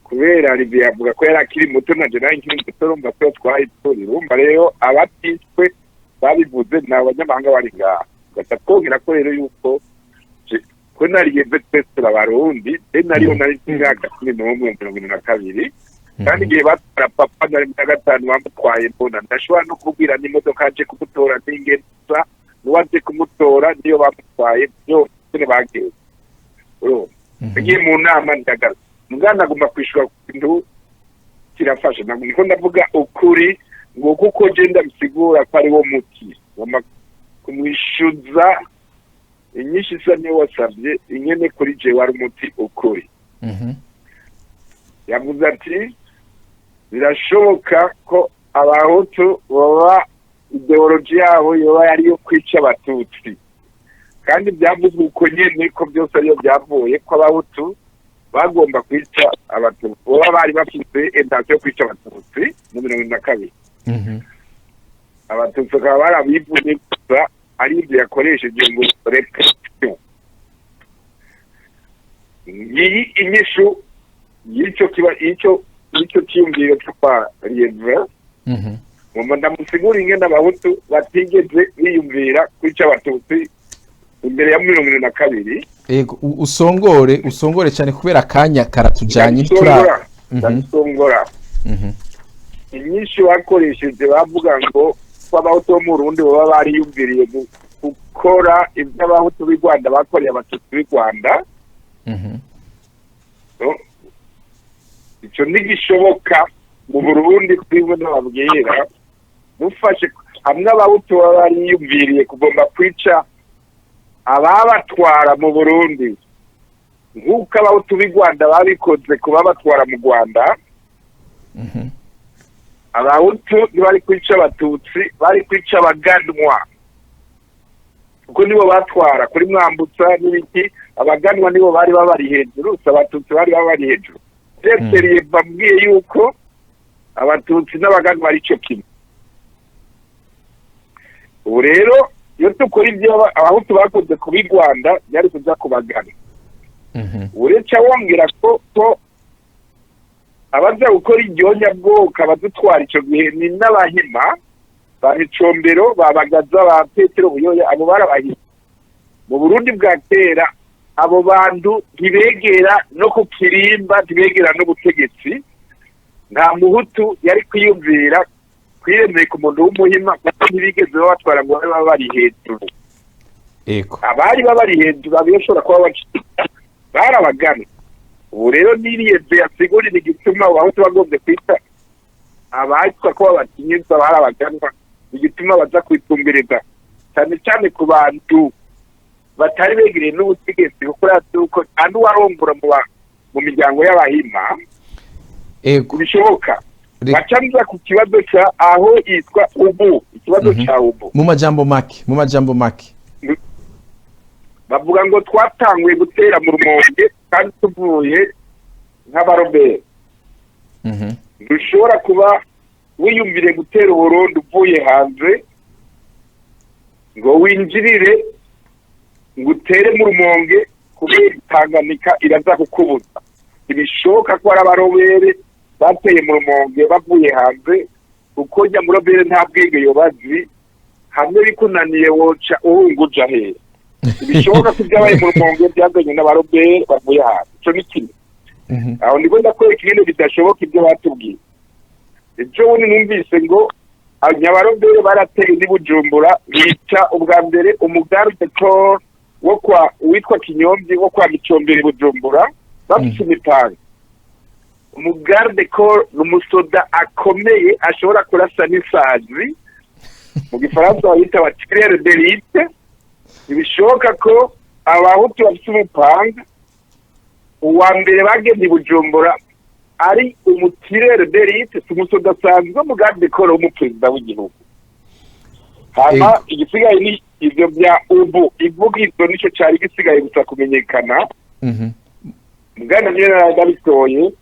kubera Olivier avuga ko yari akiri muto na General nkiri muto rumva ko twayitori rumva rero abatishwe babivuze n'abanyamahanga bari ngaha gatakongera ko rero yuko ko narigeze twese abarundi nariho nari imyaka 1972 kandi igihe batwara papa nari mu gatanu bamutwaye mbona ndashobora no kubwira n'imodoka aje kumutora n'ingenza n'uwaje kumutora niyo bamutwaye byose bagiye ngiye mu nama ndagaza muganda agomba kwishura kintu kirafasha niko ndavuga ukuri ngo kuko je ndabisigura ko ari wo muti kumwishuza inyinshi isa niyo wasabye inyene kuri je wari umuti ukuri. Yavuze ati birashoboka ko abahutu baba ideology yabo yoba yari yo kwica abatutsi kandi byavuzwe uko nyene ko byose ariyo byavuye ko abahutu bagomba kwica abatutsi baba bari bafite intention yo kwica abatutsi mu 1992. Abatutsi bakaba barabivuze gusa ari ibyo yakoresheje ngo repression. Iyi inyishu y'icyo cyumviro cy'upa Lievre mu ndamusigura ingene abahutu batigeze biyumvira kwica abatutsi imbere ya 1992. Ego usongore cyane kubera akanya karatujanye turasongora. Inyishu bakoresheje bavuga ngo abahutu mu Burundi baba bariyumviriye gukora iby'abahutu b'i Rwanda bakoreye abatutsi b'i Rwanda. Icyo ntigishoboka mu Burundi twebwe n'ababwira mufashe hamwe abahutu baba bariyumviriye kugomba kwica ababatwara mu Burundi nk'uko abahutu b'i Rwanda babikoze kuba batwara mu Rwanda. Abahutu ntibari kwica abatutsi bari kwica abaganwa kuko nibo batwara kuri Mwambutsa n'ibiki abaganwa nibo bari babari hejuru abatutsi bari babari hejuru. Byeseriye bambwiye yuko abatutsi n'abaganwa ari cyo kimwe. Ubu rero iyo tukora ibyo abahutu bakoze ku b'i Rwanda byari kuja kubagana. Uretse wongera ko abaza gukora iryonya bwoko abadutwara icyo gihe ni n'abahima ba Micombero babagaza ba Petero Buyoya abo barabahima. Mu Burundi bwa kera abo bantu ntibegera no ku kirimba ntibegera no butegetsi. Nta muhutu yari kwiyumvira kwiremeye ku muntu w'umuhima kuko ntibigeze batwara ngo baba bari hejuru. Abari babari hejuru abishobora kuba barabagana. Ubu rero niriyeze yasigurira igituma abahutu bagombye kwita abatwa ko batinyitsa barabaganwa igituma baza kwitumbiriza cyane cyane ku bantu batari begereye n'ubutegetsi kuko yuko kandi warongora mu miryango y'abahima bishoboka bacanza ku kibazo cya aho yitwa ubu ikibazo cya ubu mu majambo make bavuga ngo twatanguye gutera mu Rumonge kandi tuvuye nk'abarobere dushobora kuba wiyumvire gutera Burundi uvuye hanze ngo winjirire ngo utere mu Rumonge kubera Tanganyika iraza kukubuza ibishoboka ko ari abarobere bateye mu Rumonge bavuye hanze uko njya mu robere nta bwenge yobazi hamwe bikunaniye woca uhunguja hehe ibishoboka ko ibyabaye mu Rumonge byazanye n'abarobere bavuye hanze ico ni kimwe aho ndiko ndakwereka ibintu bidashoboka ibyo batubwiye ejo bundi numvise ngo abanyabarobere barateye ni Bujumbura bica ubwa mbere umugarde corps witwa Kinyomvyi wo kwa Micombero Bujumbura bafite imipanga umugarde corps n'umusoda akomeye ashobora kurasa n'isazi mu gifaransa bayita wa tireur d'élite ibishoboka ko abahutu bafite umupanga uwa mbere bagenda i Bujumbura ari umutireur d'élite umusoda asanzwe umugarde corps w'umuperezida w'igihugu hama igisigaye ni ivyo bya ubu ivuga ivyo nico cari gisigaye gusa kumenyekana mugana nyene nagabitoye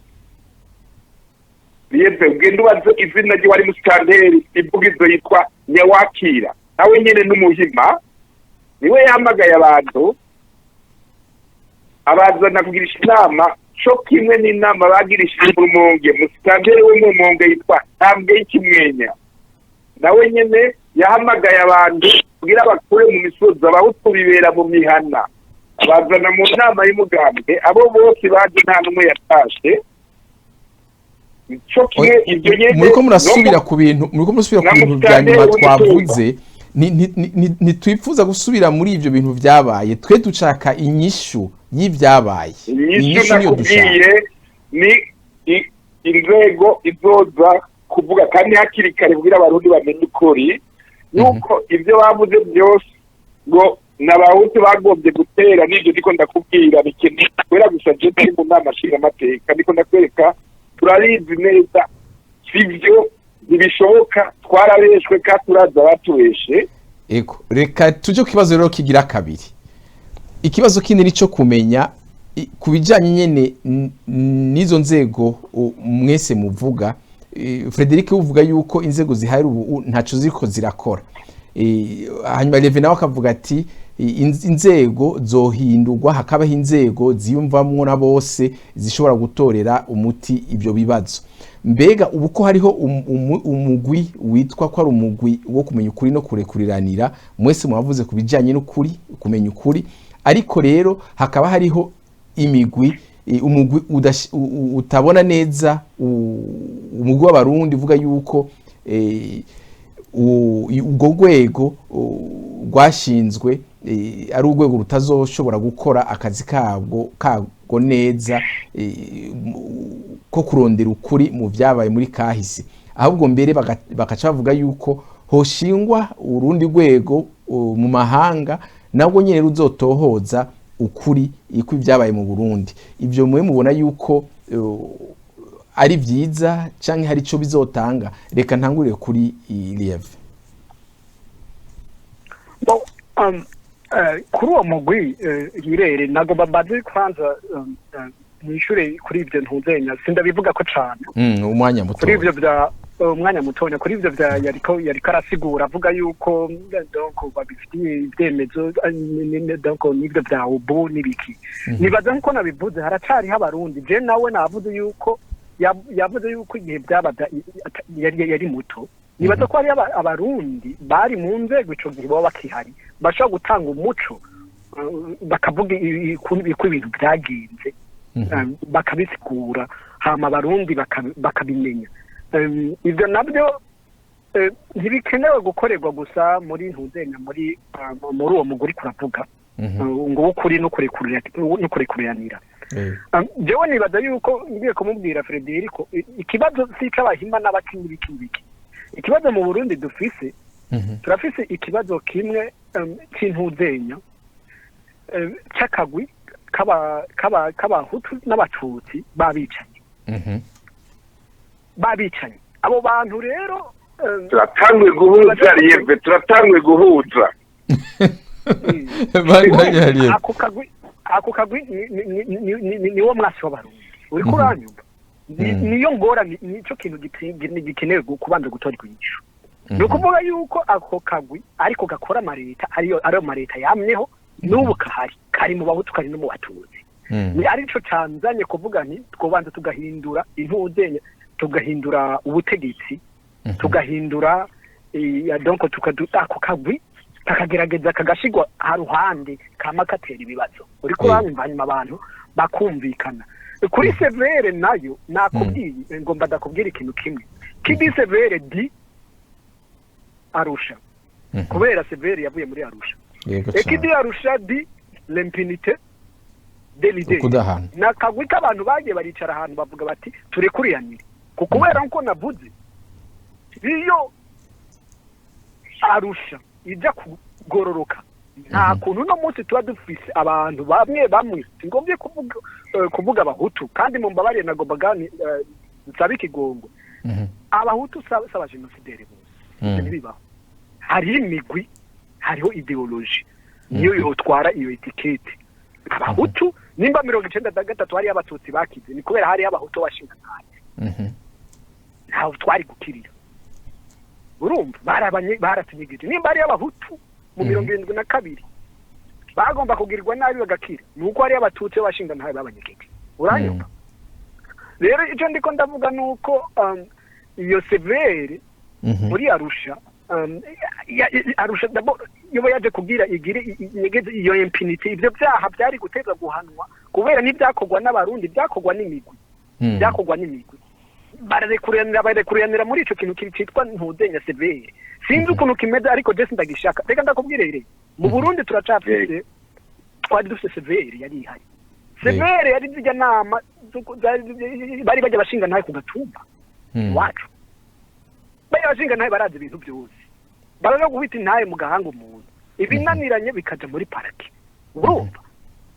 biyeze ugenda ubaze izina rye wari musitanteri ivuga ivyo yitwa Nyawakira nawe nyene n'umuhima niwe yamagaye abantu abazana kugirisha inama co kimwe n'inama bagirishije mu Rumonge musitanteri wo mu Rumonge yitwa Tambwe y'Ikimwenya nawe nyene yahamagaye abantu kugira bakure mu misozi abahutu bibera mu mihana abazana mu nama y'umugambwe abo bose baje nta numwe yatashe muriko murasubira ku bintu bya nyuma twavuze ntitwifuza gusubira muri ivyo bintu vyabaye twe dushaka inyishu y'ivyabaye inyishu niyo dushaka ni inzego izoza kuvuga kandi hakiri kare kugira abarundi bamenye ukuri yuko ivyo bavuze byose ngo n'abahutu bagombye gutera n'ivyo ndiko ndakubwira bikeneye kubera gusa je ndi mu nama nshingamateka ndiko ndakwereka turabizi neza sivyo ntibishoboka twarabeshwe kandi turaza batubeshe ego reka tuje ku kibazo rero kigira kabiri ikibazo kindi nico kumenya ku bijanye nyene n'izo nzego mwese muvuga Frederic uvuga yuko inzego zihari ubu ntaco ziko zirakora hanyuma Leve nawe akavuga ati inzego zohindurwa hakabaho inzego ziyumvamwo na bose zishobora gutorera umuti ibyo bibazo mbega ubu ko hariho umugwi witwa ko ari umugwi wo kumenya ukuri no kurekuriranira mwese mwavuze ku bijanye n'ukuri kumenya ukuri ariko rero hakaba hariho imigwi umugwi utabona neza umugwi w'abarundi uvuga yuko ubwo rwego rwashinzwe ari urwego rutazoshobora gukora akazi kabwo neza ko kurondera ukuri mu byabaye muri kahise ahubwo mbere bakaca bavuga yuko hoshingwa urundi rwego mu mahanga nabwo nyine ruzotohoza ukuri iko ibyabaye mu Burundi ibyo mwe mubona yuko ari byiza canke hari ico bizotanga reka ntangurire kuri Lieve kuri uwo mugwi hirere nago babaze kwanza nishure kuri ibyo ntuzenya sindabivuga ko cane umwanya muto kuri ibyo bya umwanya mutonya kuri ibyo bya yariko arasigura avuga yuko donc babifitiye ibyemezo donc nibyo bya ubu nibiki nibaza nko nabivuze haracari habarundi je nawe navuze yuko yavuze yuko igihe byabada yari muto nibaza ko ari abarundi bari mu nzego ico gihe baba bakihari bashobora gutanga umuco bakavuga ko ibintu byagenze bakabisigura hama abarundi bakabimenya ibyo nabyo ntibikenewe gukorerwa gusa muri ntuzenya muri uwo muguri kuravuga ngo ukuri no kurekuriranira jewe nibaza yuko ngiye kumubwira Frederico ikibazo c'abahima n'abakinyi b'ikibiki ikibazo mu Burundi dufise turafise ikibazo kimwe cy'intuzenya cy'akagwi k'abahutu n'abatutsi babicanye abo bantu rero turatangwe guhuza riyeve turatangwe guhuza ako kagwi niwo mwasi w'abarundi uri kuranyumva niyo ngora nicyo kintu gikenewe kubanza gutora inyishu ni ukuvuga yuko ako kagwi ariko gakora amareta ariyo mareta yamyeho n'ubu kari mu bahutu kari no mu batutsi ni arico canzanye kuvuga nti twobanza tugahindura intuzenya tugahindura ubutegetsi tugahindura donc ako kagwi kakagerageza kagashigwa haruhande kama katera ibibazo uri kuranyumva hanyuma abantu bakumvikana kuri severe nayo nakubwiye ngomba ndakubwira ikintu kimwe kidi severe di Arusha kubera severe yavuye muri Arusha ekidi Arusha di l'impunité de l'idée nakagwi k'abantu bagiye baricara ahantu bavuga bati turekuriyanire kubera nko navuze iyo Arusha ijya kugororoka nta kuntu no munsi tuba dufise abantu bamwe ngombye kuvuga abahutu kandi mu mbabare nagomba gani nsaba ikigongo abahutu saba genocidere bose ntibibaho hari imigwi hariho ideology niyo yotwara iyo etikete abahutu nimba 93 hari abatutsi bakize ni kubera hari abahutu bashinga ntacyo ntaho twari gukirira urumva baratunyegeje nimba ari abahutu mu 72 bagomba kugirirwa nabi bagakira nuko ari abatutsi bashinga ntabe babanyegeje uranyumva rero icyo ndiko ndavuga nuko iyo severe muri Arusha Arusha d'abord yo yaje kugira igire inyegeze iyo impunity ibyo byaha byari guteza guhanwa kubera n'ibyakogwa n'abarundi byakogwa n'imigwi barekuranira muri ico kintu kitwa ntuzenya severe sinzi ukuntu kimeze ariko je ndagishaka reka ndakubwirere mu Burundi turacafise twari dufite severe yari ihari severe yari zijya nama bari bajya bashinga ntaye ku gatumba wacu bari bashinga ntaye barazi ibintu byose baraza guhita intaye mu gahanga umuntu ibinaniranye bikaja muri paraki urumva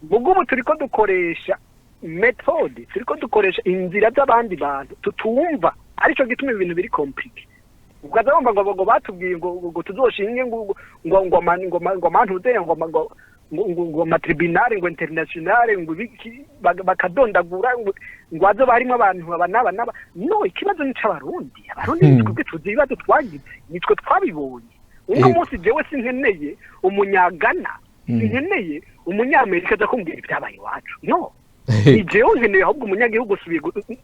mugubu turiko dukoresha methode turiko dukoresha inzira z'abandi bantu tutumva arico gituma ibintu biri compliqué ukazabumva ngo batubwiye ngo tuzoshinge ngo mantuze ngo matribunal ngo international ngo bakadondagura ngo azo barimo abantu abanaba no ikibazo ni c'abarundi nitwe tuzi ibibazo twagize nitwe twabibonye uno munsi jewe sinkeneye umunyagana sinkeneye umunyamerika aza kumbwira ibyabaye iwacu no ijewe nkeneye ahubwo umunyagihugu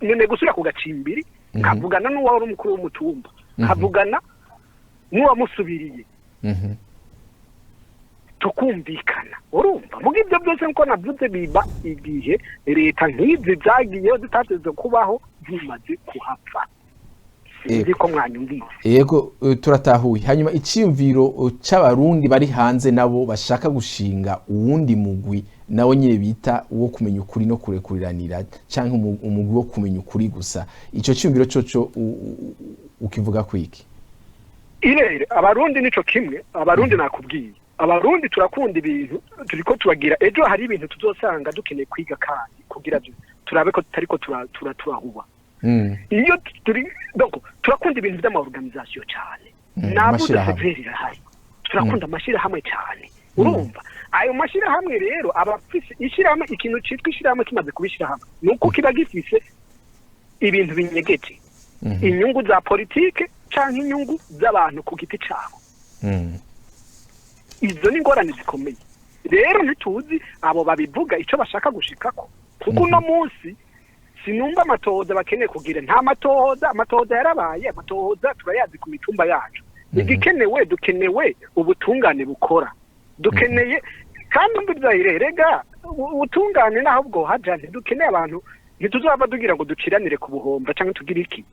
nkeneye gusubira ku gacimbiri nkavugana n'uwari umukuru w'umutumba nkavugana n'uwamusubiriye tukumvikana urumva muga ibyo byose nko navuze biba igihe leta nk'izi zagiyeho zitateze kubaho zimaze kuhapfa sinzi ko mwanyumvise yego turatahuye hanyuma icyiyumviro c'abarundi bari hanze nabo bashaka gushinga uwundi mugwi nawo nyine bita uwo kumenya ukuri no kurekuriranira canke umugwi wo kumenya ukuri gusa ico cyiyumviro coco ukivuga kwiki irere abarundi nico kimwe abarundi nakubwiye abarundi turakunda ibintu turiko turagira ejo hari ibintu tuzosanga dukeneye kwiga kandi kugira turabe ko tutariko turahuba iyo turi donc turakunda ibintu by'ama organisation cyane nabuze severe hari turakunda amashira hamwe cyane urumva ayo mashira hamwe rero abafise ishirahamwe ikintu citwa ishirahamwe kimaze kubishira hamwe nuko kiba gifise ibintu binyegeje inyungu za politike canke inyungu z'abantu ku giti cabo izo ni ngorane zikomeye rero ntituzi abo babivuga ico bashaka gushikako kuko uno munsi sinumva amatohoza bakeneye kugira nta amatohoza yarabaye amatohoza turayazi ku mitumba yacu igikenewe dukenewe ubutungane bukora dukeneye kandi mbizahirerega ubutungane naho bwo hajane dukeneye abantu ntituzava dugira ngo duciranire ku buhomba cyangwa tugire iki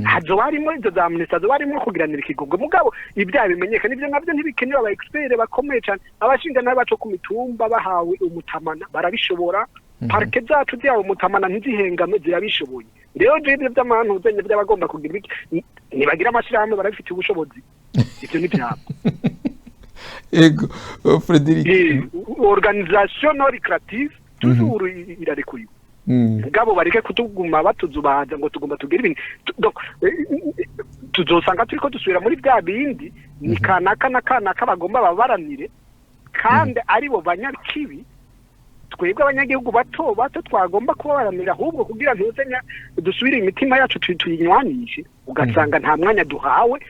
hazo barimo izo za minister barimo kugiranira ikigongo mugabo ibyaha bimenyekana ibyo nabyo ntibikenewe aba expert bakomeye cyane abashinga nayo baco ku mitumba bahawe umutamana barabishobora parke zacu byabo umutamana ntizihengame zirabishoboye rero je by'abantu zenye by'abagomba kugira iki nibagira amashirahamwe barafite ubushobozi ibyo ni byabo ego Frederic organisation non lucrative toujours irarekuriwe ngabo bareke kutuguma batuzubaza ngo tugomba tugira ibintu donc tuzosanga turiko dusubira muri bya bindi ni kanaka bagomba babaranire kandi aribo banyakibi twebwe abanyagihugu bato twagomba kubaranira ahubwo kugira ntuzenya dusubire imitima yacu tuyinywanishe ugasanga nta mwanya duhawe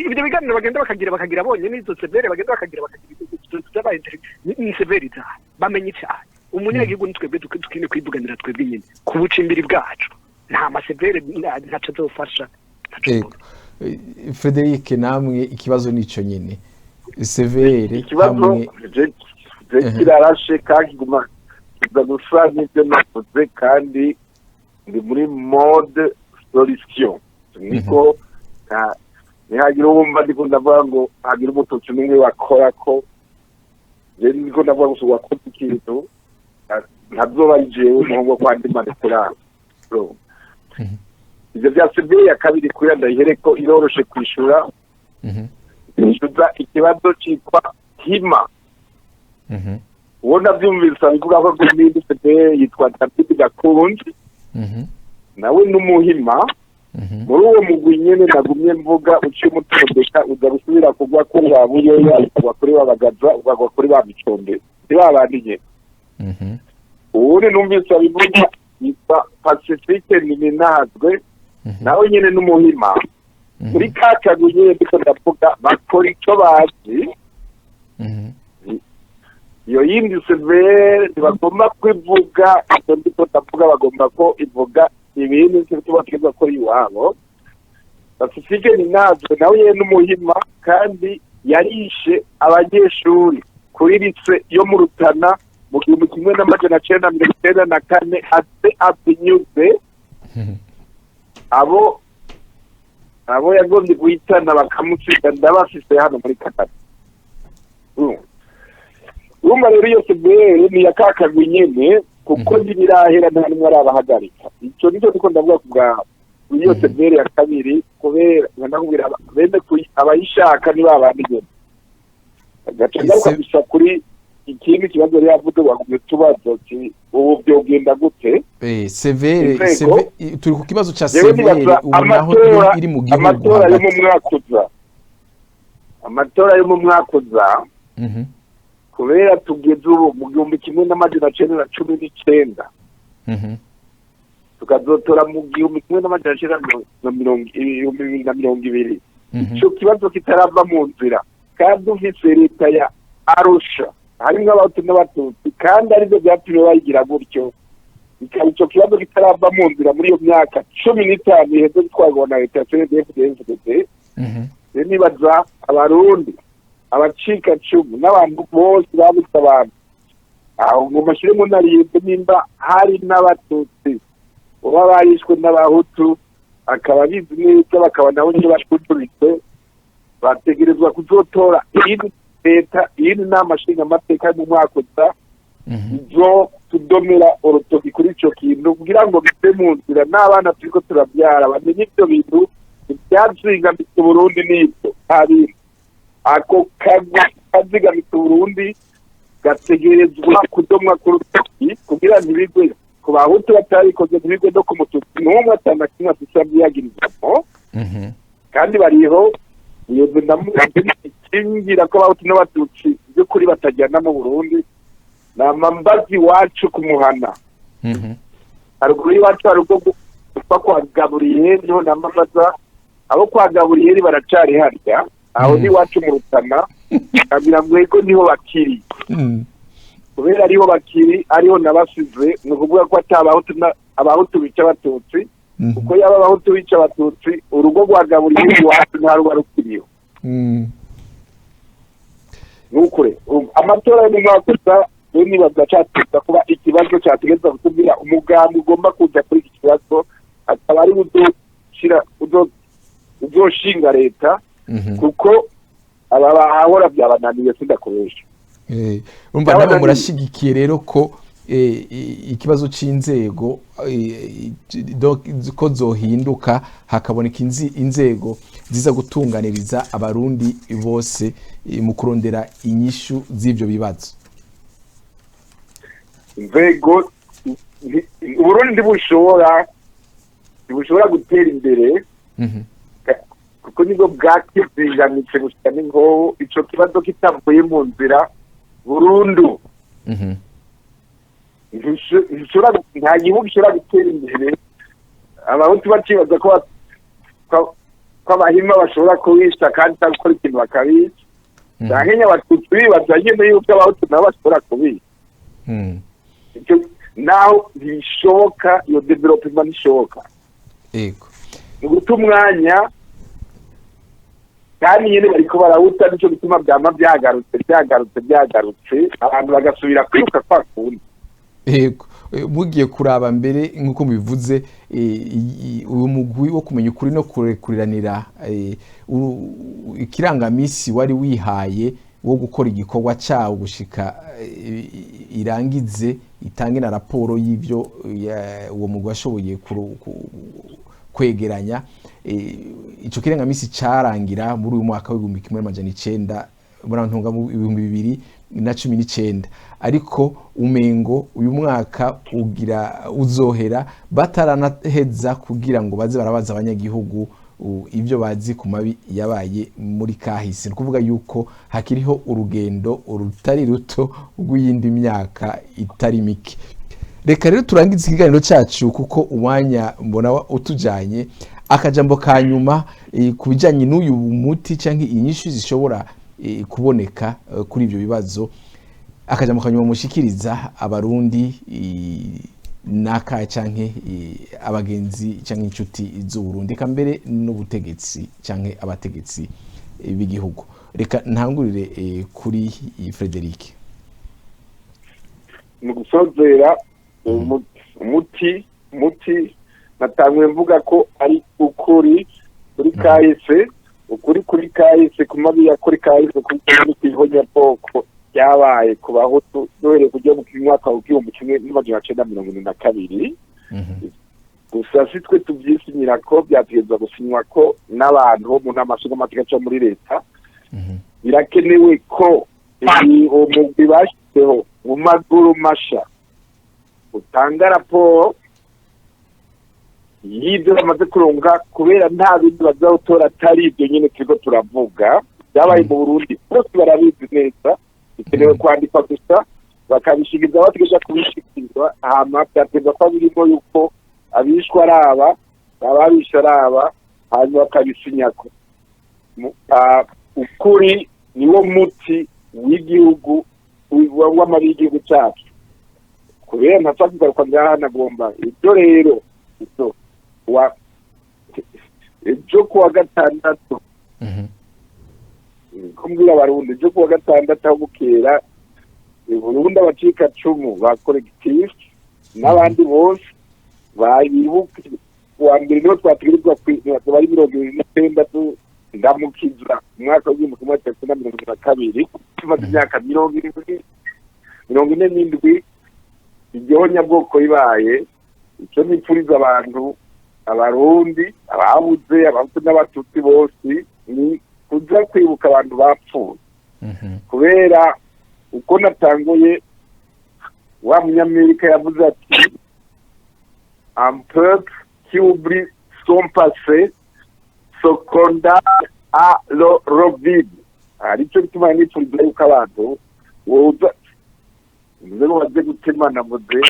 ibyo biganiro bagenda bakagira bonyene izo severe bagenda bakagira ni severe bamenye cyane umunyagihugu nitwebwe tukine kwivuganira twebwe nyine ku bucimbiri bwacu nta masevere ntaco zofasha. Frederic namwe ikibazo nico nyine severe hamwe kirarashe kaguma gusa n'ibyo navuze kandi ndi muri mode solution niko nihagira wumva ndiko ndavuga ngo hagira umututsi n'umwe wakora ko rero niko ndavuga ngo wakoze ikintu ntazoba yijewe muhungu kwandi manipulation ibyo bya severe ya kabiri kuri ndayihere ko iroroshe kwishura ishuza ikibazo cyitwa hima ubona byumvise bivuga ko n'indi severe yitwa David Gakunzi nawe n'umuhima muri uwo mugwi nyene nagumye mvuga uci umutondeka uza gusubira kugwa ko wabuyoya kugwa kuri babagaza ugwa kuri babicombe babandije ubundi numvise bivuga yitwa Pacifique Niminazwe nawe nyene n'umuhima muri kakaguye ndiko ndavuga bakora icyo bazi iyo yindi severe ntibagomba kwivuga icyo ndiko ndavuga bagomba ko ivuga ibintu tuba twiza ko iwabo Pacifique Niminazwe nawe nyene n'umuhima kandi yarishe abanyeshuri kuri rise yo mu Rutana mu 1994 ate abinyuze abo yagombye guhitana bakamucika ndabafise hano muri Katatu urumva rero iyo severe ni yakakagwe nyene kuko ntibirahera nta nimwe arabahagarika icyo nicyo ndiko ndavuga ku bwa iyo severe ya kabiri kubera ndakubwira bende abayishaka ni babandi nyene agaca ngaruka gusa kuri ikindi kibazo yari yavuze wagumye tubazo ubu byogenda gute severe turi ku kibazo ca severe ubu naho iri mu gihugu amatora yo mu mwaka uza kubera tugeze ubu mu 1919 tukazotora mu 1920 ico kibazo kitarava mu nzira kandi ufise leta ya Arusha harimwo abahutu n'abatutsi kandi aribyo byatumye bayigira gutyo ikaba ico kibazo kitarava mu nzira muri iyo myaka 15 iheze twabona leta ya CNDD-FDD nibaza abarundi abacika cumu n'abantu bose babitse abantu aho ngo mashiremo nariyebwe nimba hari n'abatutsi baba barishwe n'abahutu akaba bizi neza bakaba nabo nyine bashuturitse bategerezwa kuzotora leta iyindi nama nshinga amateka mu mwaka uza izo tudomera urutoki kuri ico kintu kugira ngo bive mu nzira n'abana turiko turabyara bamenye ibyo bintu ibyazingamitse Burundi n'ibyo hari ako kazigamitse Burundi gategerezwa kudomwa ku rutoki kugira ntibigwe ku bahutu batarikoze ntibigwe no ku mututsi n'umwe atana kimwe tusabyyagirizamo kandi bariho iyo ndamukingira ko abahutu n'abatutsi by'ukuri batajyana mu Burundi namambazi wacu kumuhana haruguru y'iwacu hari ubwo gupfa kwa Gaburiyeli niho namambaza abo kwa Gaburiyeli baracari harya aho ni wacu mu Rutana kabira ngo niho bakiri kubera ariho bakiri ariho nabasize ni ukuvuga ko abahutu bica abatutsi kuko yaba abahutu bica abatutsi urugo rwa Gaburiyeli wacu nta ruba rukiriho nukure amatora yo mu mwaka uza nibaza cyateza kuba ikibazo cyategeza kutubwira umugambi ugomba kuja kuri iki kibazo akaba ari uzoshinga leta kuko aba bahahora byabananiye sindakoresha urumva nabo murashigikiye rero ko ikibazo c'inzego ko zohinduka hakaboneka inzego ziza gutunganiriza abarundi bose mu kurondera inyishu z'ivyo bibazo. Inzego Uburundi bushobora gutera imbere kuko nibwo bwakiziganitse gushika n'ingoho ico kibazo kitavuye mu nzira burundu. Nta gihugu gishobora gutera imbere abahutu bakibaza ko abahima bashobora kubisha kandi cyangwa gukora ikintu bakabica, nkenya abatutsi bibaza nyine yuko abahutu nabo bashobora kubisha. Naho bishoboka iyo development ishoboka ni guta umwanya kandi nyine bariko barahuta, nico gituma byama byagarutse abantu bagasubira kwiruka kwa kundi. Mugiye kuraba mbere nk'uko mubivuze uyu mugwi wo kumenya ukuri no kurekuriranira ikirangamisi wari wihaye wo gukora igikorwa cyawo gushika irangize itange na raporo y'ivyo uwo mugwi washoboye kwegeranya. Ico kirangamisi carangira muri uyu mwaka w'1900 murantunga mu 2019, ariko umengo uyu mwaka uzohera bataranaheza kugira ngo baze barabaza abanyagihugu ibyo bazi ku mabi yabaye muri kahise. Ni kuvuga yuko hakiriho urugendo rutari ruto rw'iyindi myaka itari mike. Reka rero turangize ikiganiro cyacu kuko umwanya mbona utujanye. Akajambo ka nyuma ku bijanye n'uyu muti canke inyishu zishobora kuboneka kuri ibyo bibazo, akajambo ka nyuma mushikiriza abarundi naka canke abagenzi canke inshuti z'u Burundi kambere n'ubutegetsi canke abategetsi b'igihugu. Reka ntangurire kuri Frederic. Mu gusozera umuti natangwe mvuga ko ari ukuri kuri kahise, ukuri kuri kahise ku mabi ya kuri kahise kuri kwihonya boko yabaye ku bahutu nohere kujya mu mwaka wa 1942. Gusa sitwe tuvyisinyira ko byategezwa gusinywa ko n'abantu bo mu namashugo amategeko cyo muri leta. Birakenewe ko umugwi bashizeho mu maguru masha utanga raporo y'ibyo bamaze kuronga, kubera nta bindi bazatora atari ibyo nyine turiko turavuga byabaye mu Burundi. Bose barabizi neza, bikenewe kwandikwa gusa bakabishikiza bategesha kubishikizwa. Hama byategwa ko birimo yuko abishwa araba ababisha araba hanyuma bakabisinyako. Ukuri niwo muti w'igihugu w'amabi y'igihugu cyacu, kubera ntacyakugaruka byahanagomba ibyo rero ejo kuwa gatandatu kumbwira abarundi ejo kuwa gatandatu aho bukera Burundi abacika cumu ba collectif n'abandi bose bayibuka wa mbere niho twatigirizwa bari 26 ndamukiza umwaka w'1942 tumaze imyaka 47 iryonya bwoko ibaye. Icyo nipfuriza abantu abarundi ababuze abahutu n'abatutsi bose ni kuja kwibuka abantu bapfuye, kubera uko natanguye wa munyamerika yavuze ati un peuple qui oublie son passé se condamne à le revivre. Aricyo bituma nipfuriza yuko abantu woza muzego baje gutemana muze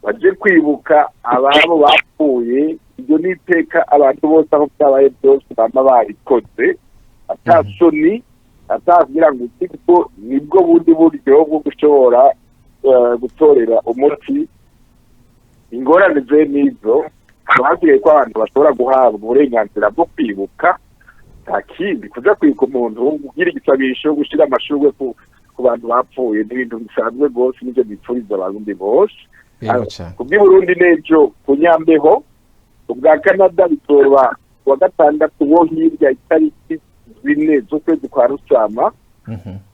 baje kwibuka ababo bapfuye. Ibyo niteka abantu bose aho byabaye byose bama barikoze atasoni atavugira ngo kuko nibwo bundi buryo bwo gushobora gutorera umuti ingorane ze nizo. Bagiye ko abantu bashobora guhabwa uburenganzira bwo kwibuka, takindi kuja kwika umuntu ugira igisabisho gushira amashurwe ku bantu bapfuye n'ibintu bisanzwe gose. Nivyo bipfuriza abarundi bose kubwi Burundi nejo kunyambeho. Ubwa Canada bitorwa wa gatandatu wo hirya itariki 4 z'ukwezi kwa Rusama.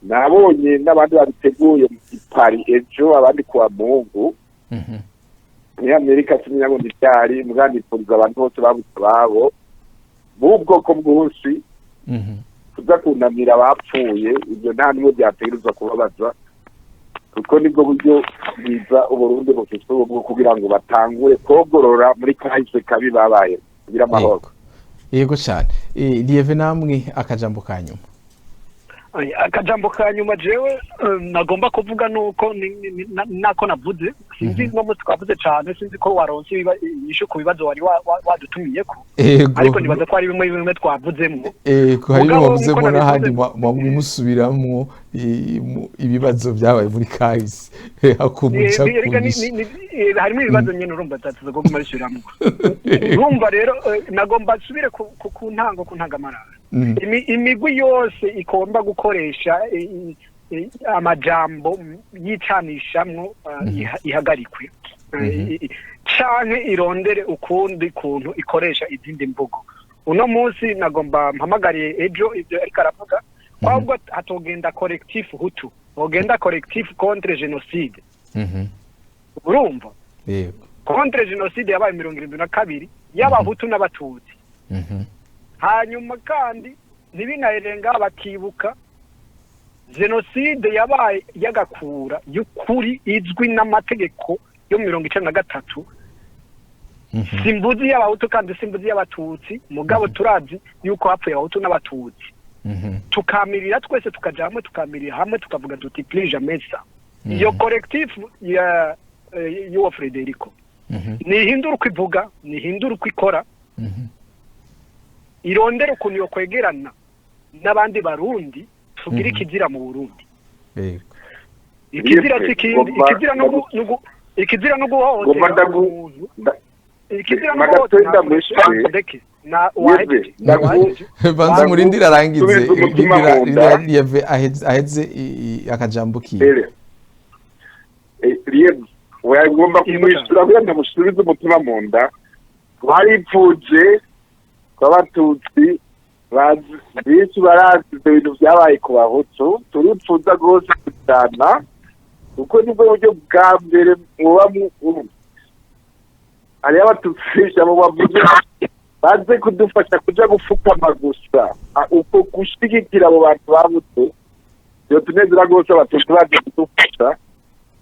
Nabonye n'abandi babiteguye mu Paris ejo abandi kuwa Mungu muri Amerika kimenya ngo nticyari mugandipuriza abantu bose babuze babo b'ubwoko bwose kuza kunamira abapfuye ibyo nta nimwe byategerezwa kubabaza kuko nibwo buryo bwiza Uburundi bufite bwo kugira ngo batangure kogorora muri kahise kabi babaye kugira amahoro. Yego cyane. Lieve namwe akajambo kanyuma. Akajambo kanyuma jewe nagomba kuvuga nuko nako navuze sinzi no twavuze cyane sinzi ko waronse inyishu ku bibazo wari wadutumiye ko ariko nibaza ko ari bimwe twavuzemo ko hari bavuzemo n'ahandi musubiramo ibibazo byabaye muri kahise hakumuca harimo ibibazo nyene urumva tatuza ko kumarishiramo urumva rero nagomba subire ku ntangamarara imigwi yose ikomba gukoresha amajambo yicanishamwo ihagarikwe canke irondere ukundi kuntu ikoresha izindi mvugo. Uno munsi nagomba mpamagariye ejo ivyo ariko aravuga kwabwo hatogenda collectif Hutu ogenda collectif contre génocide urumva contre génocide yabaye 72 y'abahutu n'abatutsi hanyuma kandi ntibinaherenga bakibuka genocide yabaye yagakura y'ukuri izwi n'amategeko yo 1993 simbuzi y'abahutu kandi simbuzi y'abatutsi mugabo turazi yuko hapfuye abahutu n'abatutsi tukamirira twese tukaja hamwe tukamirira hamwe tukavuga tuti plus jamais ça iyo collectif ya yo Frederico nihindura uko ivuga nihindura uko ikora irondera ukuntu yo kwegerana n'abandi barundi tugira ikizira mu Burundi ikizira kikindi ikizira no guhohotera umuntu ikizira no guhohotera na waje banza murindira arangize Lieve aheze akajambo kiye Lieve wagomba kumwishyura kugira ngo musubize umutima mu nda baripfuje abatutsi benshi barazi ibintu byabaye ku bahutu turipfuza rwose kujyana kuko nibwo buryo bwa mbere muba hariyo abatutsi abo bavuze baze kudufasha kuja gufukama gusa uko gushigikira abo bantu babutse iyo tunezera rwose abatutsi baje kudufasha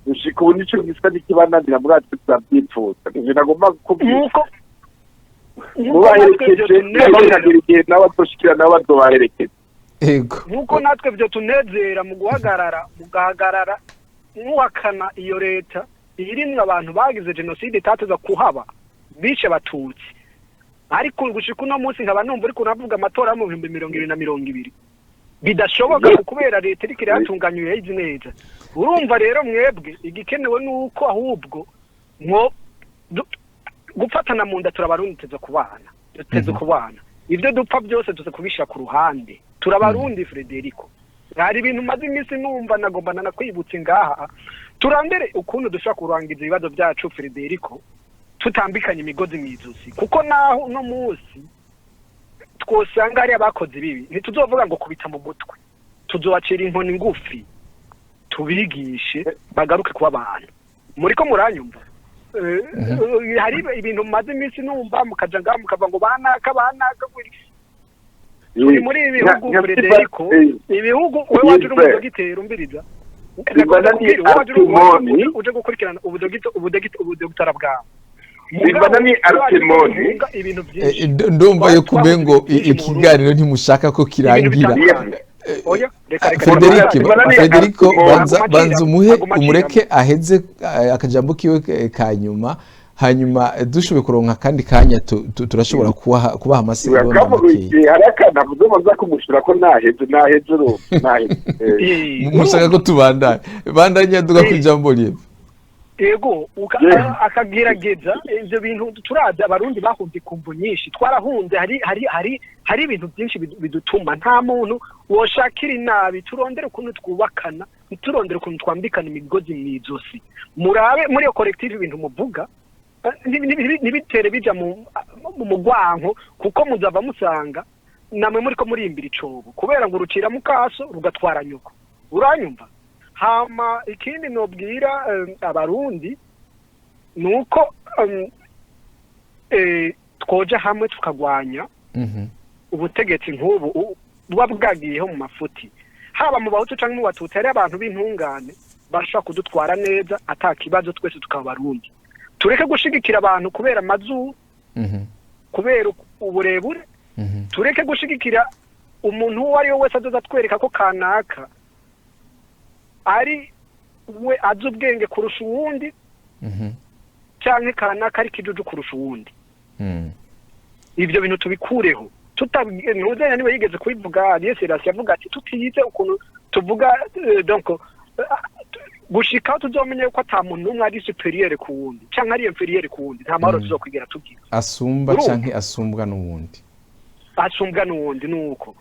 gushika ubu nico gisa n'ikibananira muri ati tuzabyipfuza ivyo nagomba kubwira mubaherekeje n'abakagira igihe n'abatoshikira n'abadobaherekeje nuko natwe byo tunezera mu guhagarara muhakana iyo leta irimwe abantu bagize genocide itatuza kuhaba bishe abatutsi ariko gushika uno munsi nkaba numva uri kunavuga amatora mu 2020 bidashoboka kubera leta iriko iratunganyuye izi neza urumva rero mwebwe igikenewe nuko ahubwo gufatana mu nda turabarundi tuteze kubana ivyo dupfa byose tuze kubishira ku ruhande turabarundi Frederico hari ibintu maze iminsi numva nagomba nakwibutse ngaha turandere ukuntu dushaka kurangiza ibibazo byacu Frederico tutambikanye imigozi myizusi kuko naho no munsi twosanga ari abakoze bibi ntituzovuga ngo kubita mu mutwe tuzobacira inkoni ngufi tubigishe bagaruke kuba abantu muriko muranyumva hari ibintu maze iminsi numva mukaja ngaha mukava ngo banaka muri ibi bihugu Frederico ibihugu we waje n'umudogiteri umbiriza uje gukurikirana ubudogitera bwawe Ibana Artemoni ndumva yo kumengo ikiganiro ntimushaka ko kirangira Federico banza umureke aheze akajambo kiwe kanyuma hanyuma dushobe kuronka kandi kanya turashobora kubaha amasegonda make harakana muzoza kumushura ko naheje mushaka ko bandanya duga kwijambo Lieve ego akagerageza ivyo bintu turaza abarundi bahunze kumvu nyinshi twarahunze hari ibintu byinshi bidutuma nta muntu woshakira inabi turondere ukuntu twubakana turondere ukuntu twambikana imigozi myizosi murabe muri iyo collective ibintu muvuga nibitere bija mu mugwanko kuko muzava musanga namwe muri ko murimbira icobo kubera ngo urucira mu kaso rugatwara nyuko uranyumva hama ikindi nobwira abarundi nuko twoja hamwe tukagwanya ubutegetsi nk'ubu buba bwagiyeho mu mafuti haba mu bahutu cyangwa mu batutsi hari abantu b'intungane bashobora kudutwara neza atakibazo twese tukaba barundi tureke gushigikira abantu kubera amazuru kubera uburebure tureke gushigikira umuntu uwo ari we wese azoza atwereka ko kanaka ari we azi ubwenge kurusha uwundi cyangwa kanaka ari kijuju kurusha uwundi ibyo bintu tubikureho ntuzenya niba yigeze kubivuga Yeserasi yavuga ati tutiyize ukuntu tuvuga donc gushika tuzomenye ko ata muntu n'umwe ari superieur ku wundi cyangwa ari inferieur ku wundi nta mahoro tuzokwigera tugira asumba cyangwa asumbwa n'uwundi nuko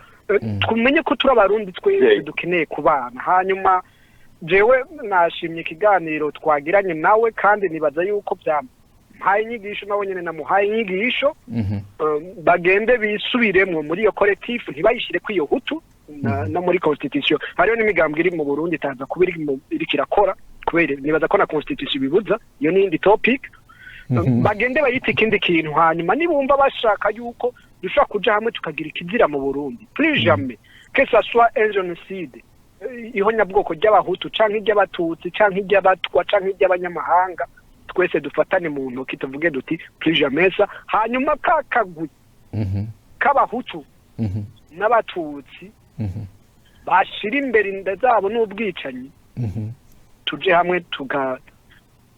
tumenye ko turi abarundi twese dukeneye kubana hanyuma jewe nashimye ikiganiro twagiranye nawe kandi nibaza yuko mpaye inyigisho nawe nyene namuhaye inyigisho bagende bisubiremwo muri iyo collectif ntibayishire kwiyo hutu no muri constitution hariyo n'imigambwe iri mu Burundi itaza kuba iri kirakora kubera nibaza ko na constitution bibuza iyo ni indi topic bagende bayita ikindi kintu hanyuma nibumva bashaka yuko dushobora kuja hamwe tukagira ikizira mu Burundi plus jamais que ça soit un génocide ihonyabwoko ry'abahutu canke iry'abatutsi canke iry'abatwa canke iry'abanyamahanga twese dufatane mu ntoki tuvuge duti plus jamais ça hanyuma kakagwi k'abahutu n'abatutsi bashira imbere inda zabo n'ubwicanyi tuje hamwe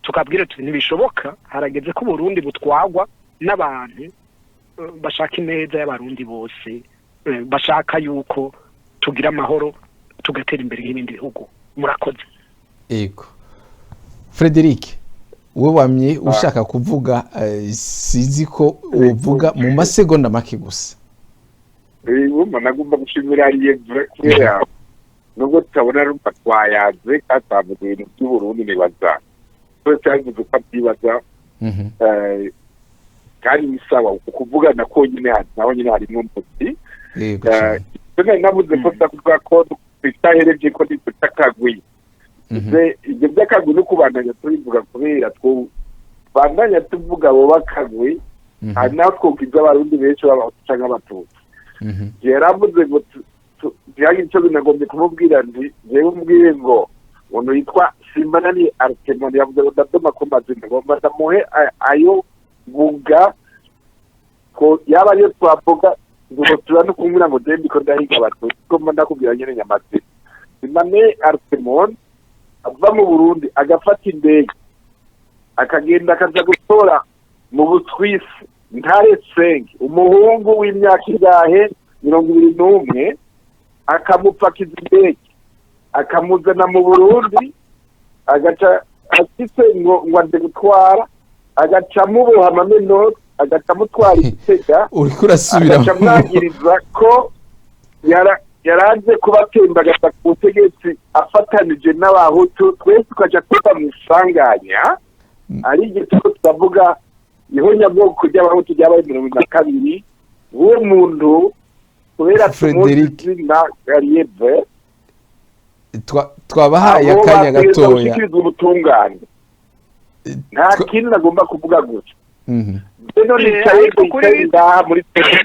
tukabwira tuti ntibishoboka harageze ko Burundi butwagwa n'abantu bashaka ineza y'abarundi bose bashaka yuko tugira amahoro tugatera imbere nk'ibindi bihugu murakoze ego Frederic wowe wamye ushaka kuvuga sizi ko uvuga mu masegonda make gusa ubu nagomba gushimira Yevre kubera nubwo tutabona rumpa twayaze katavuga ibintu by'Uburundi nibaza twese yavuze ko atibaza kandi nisaba ukuvugana ko nyine naho nyine harimo umuti nabuze ko tuvuga ko tutahereje ko tutakagwi ibyo by'akagwi no kubandanya tubivuga kubera two bandanya tuvuga abo bakagwi hari natwo kiza abarundi benshi b'abahutu nk'abatutsi yaravuze ngo byagira icyo binagombye kumubwira nti jewe umbwiye ngo umuntu yitwa Simbanani Artemon yavuze ngo ndadoma ko mazina ngomba ndamuhe ayo vuga ko yaba ariyo twavuga ngo tuba no kumwira ngo dembi ko ndahiga abatutsi ko mba ndakubwira nyine nyamazina Simbanani Artemon ava mu Burundi agafata indege akagenda akaza gutora mu Buswisi Ntare Senge umuhungu w'imyaka ingahe 21 akamupakiza indege akamuzana mu Burundi agaca afise ngo ande gutwara agaca muboha amameno agaca mutwara igitega uriko urasubira agaca mwagiriza ko yaraje kubatemba agata ku butegetsi afatanije n'abahutu twese tukaja kuba mu isanganya ari igitego tutavuga ihonyabwoko ry'abahutu ryabaye 2022 uwo muntu kubera Frederic na Yevre twabahaye akanya gatoya nta kintu nagomba kuvuga gutya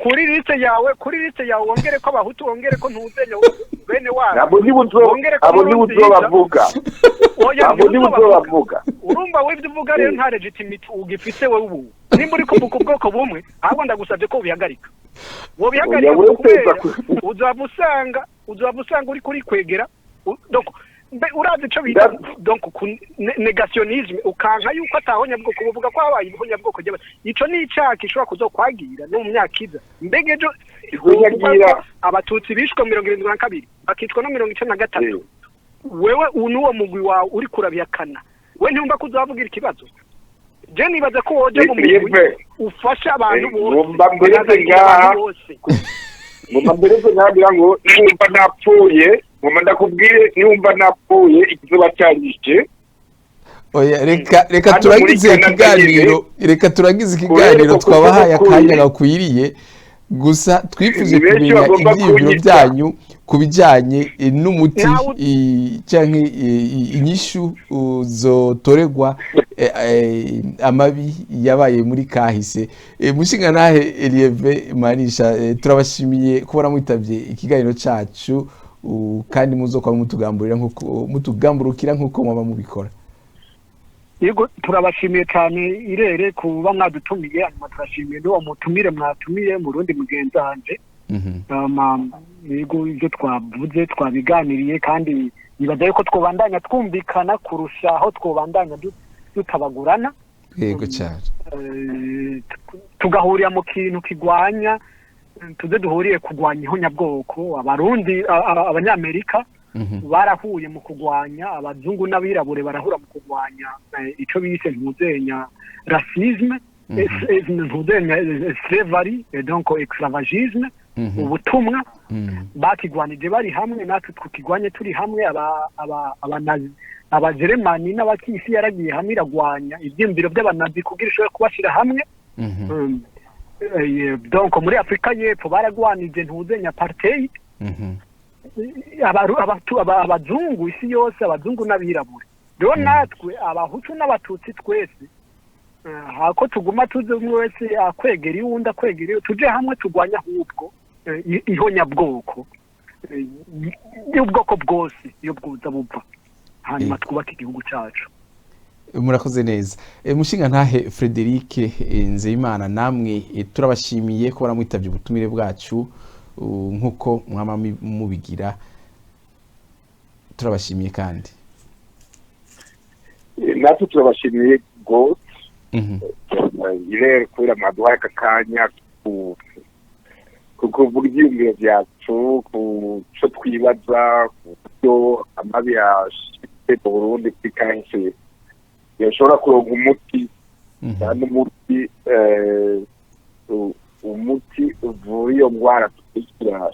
kuri liste yawe wongere ko abahutu wongere ko ntuzenya bene wabo abo nibuzo bavuga urumva wivye uvuga rero nta legitimate ugifise wewe ubu nimba uri kuvuga ubwoko bumwe ahubwo ndagusabye ko ubihagarika kubera uzaba usanga uri kuri kwegera donc urazi ico bita donc negationisme ukanka yuko atahonyabwoko buvuga ko habaye ihonyabwoko ry'aba ico ni icaka ishobora kuzokwagira no mu myaka iza mbege ejo abatutsi bishwe 72 bakicwa no 93 wewe unuwo mugwi wawe uri kurabihakana we ntumva kuzavugira ikibazo je nibaza ko woje mu mugwi ufasha abantu bose mumambereze ntabira ngo nimba napfuye mama ndakubwire nimba napfuye ikizuba cyanyije oya reka turagize ikiganiro twabahaye akanya gakwiriye gusa twifuje Ni benshi kumenya bagomba ibyiyumviro kunyita. byanyu ku bijyanye n'umuti Nawe- cyangwa inyishu zotoregwa amabi yabaye muri kahise. Mushinga nahe Elieve Manisha, turabashimiye kubona mwitabye ikiganiro cyacu kandi muzokuba mutugamburukira nk'uko mwaba mubikora. Yego turabashimiye cyane Irere kuba mwadutumiye, hanyuma turashimiye n'uwo mutumire mwatumiye mu rundi mugenzi wanje. Yego ibyo twavuze twabiganiriye, kandi nibaza yuko twobandanya twumvikana kurusha aho twobandanya tutabagurana. Yego cyane. Tugahurira mu kintu kigwanya, tuze duhuriye kugwanya ihonyabwoko. Abarundi abanyamerika barahuye mu kugwanya, abazungu n'abirabure barahura mu kugwanya ico bise ntuzenya racisme, ntuzenya slavery, donc esclavagisme, ubutumwa bakigwanije bari hamwe, natwe tukigwanye turi hamwe. Abajeremani n'abakisi yaragiye hamwe iragwanya ivyiyumviro by'abanazi kugira ishobore kubashira hamwe. Donc muri Afrika y'Epfo baragwanije ntuzenya apartheid. Abazungu isi yose, abazungu n'abirabure. Rero natwe abahutu n'abatutsi twese hako tuguma tuze umwe wese akwegera iwundi akwegera, tuje hamwe tugwanya ahubwo ihonyabwoko y'ubwoko bwose iyo bwuza bupfa, hanyuma twubaka igihugu cyacu. Murakoze neza. Mushinga ntahe Frederic Nzeyimana, namwe turabashimiye ko baramwitabye ubutumire bwacu nk'uko mwama mubigira. Turabashimiye kandi natwe turabashimiye rwose. Irere kubera mwaduhaye aka kanya kuvuga ibyiyumviro byacu, ku cyo twibaza, ku byo amabi yashyize mu Burundi kuri kahise yashobora kuronka umuti, kandi umuti uvura iyo ndwara tukurikira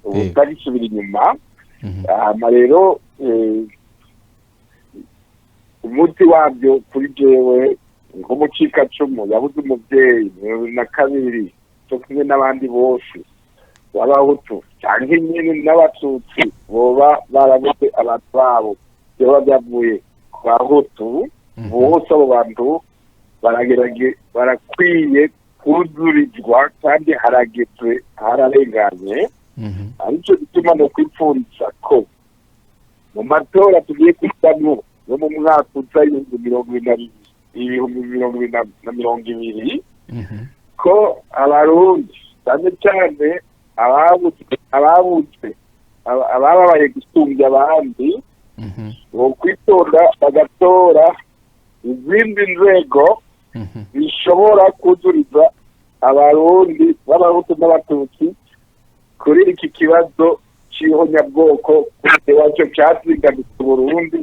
utagisubira inyuma. Hama rero umuti wabyo kuri jewe nk'umucikacumu yabuze umubyeyi na kabiri cyo kumwe n'abandi bose b'abahutu cyangwa nyine n'abatutsi boba barabuze abantu babo byoba byavuye ku bahutu bose. Abo bantu barakwiye kuzurizwa kandi harageze, hararenganye. aricyo gituma no kwipfuritsa ko mu matora tugiye kujyamo yo mu mwaka uza ibihumbi 2020 ko abarundi cyane cyane ababaye gusumbya abandi bo kwitonda bagatora izindi nzego bishobora kuzuriza abarundi b'abahutu n'abatutsi kuri iki kibazo cy'ihonyabwoko wacyo cyazigamije Burundi,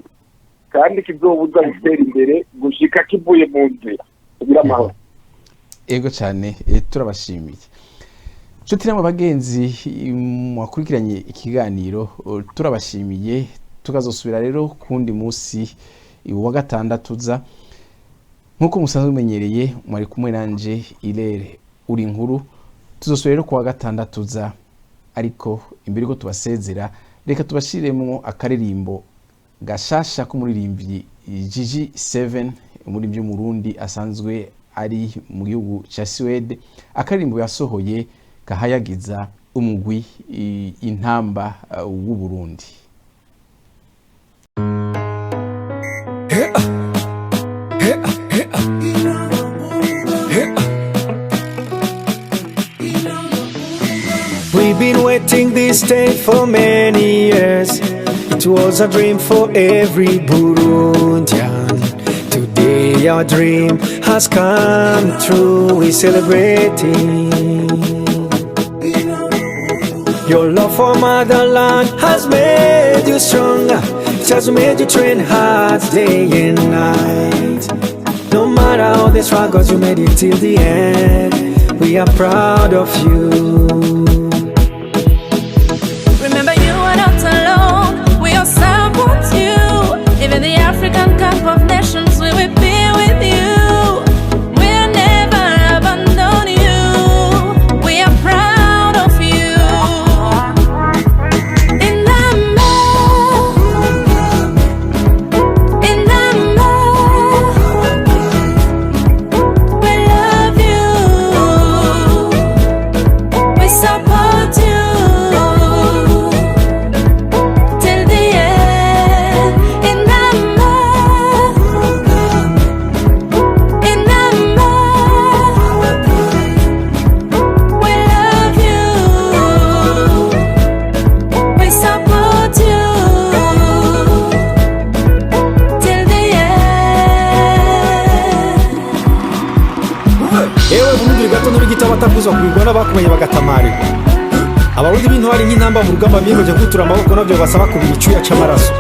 kandi kizobuza gutera imbere gushika kivuye mu nzira kugira amahoro. Ego cyane, turabashimiye. Nshuti namwe bagenzi mwakurikiranye ikiganiro, turabashimiye. Tukazosubira rero kundi munsi wa gatandatu uza, nkuko musanzwe mumenyereye. Mwari kumwe nanje Irere uri inkuru. Tuzosubira rero kuwa gatandatu uza, ariko imbere ko tubasezera reka tubashiremo akaririmbo gashasha k'umuririmbyi Gigi 7 muri by'umurundi asanzwe ari mu gihugu cya Swede. Akaririmbo yasohoye kahayagiza umugwi intamba w'u Burundi. We've been waiting this day for many years. It was a dream for every Burundian. Today our dream has come true. We're celebrating. Your love for motherland has made you stronger. It has made you train hard day and night. No matter all the struggles, you made it till the end. We are proud of you. Remember, you are not alone. We all support you. Even the African Cup of Nations, we will be with you. We'll never abandon you. We are bitegerezwa kugirwa n'abakumenye bagatamarira. Abarundi b'intwari nk'intamba mu rugamba biyemeje gutura amaboko navyo basaba kubira icyuya c'amaraso.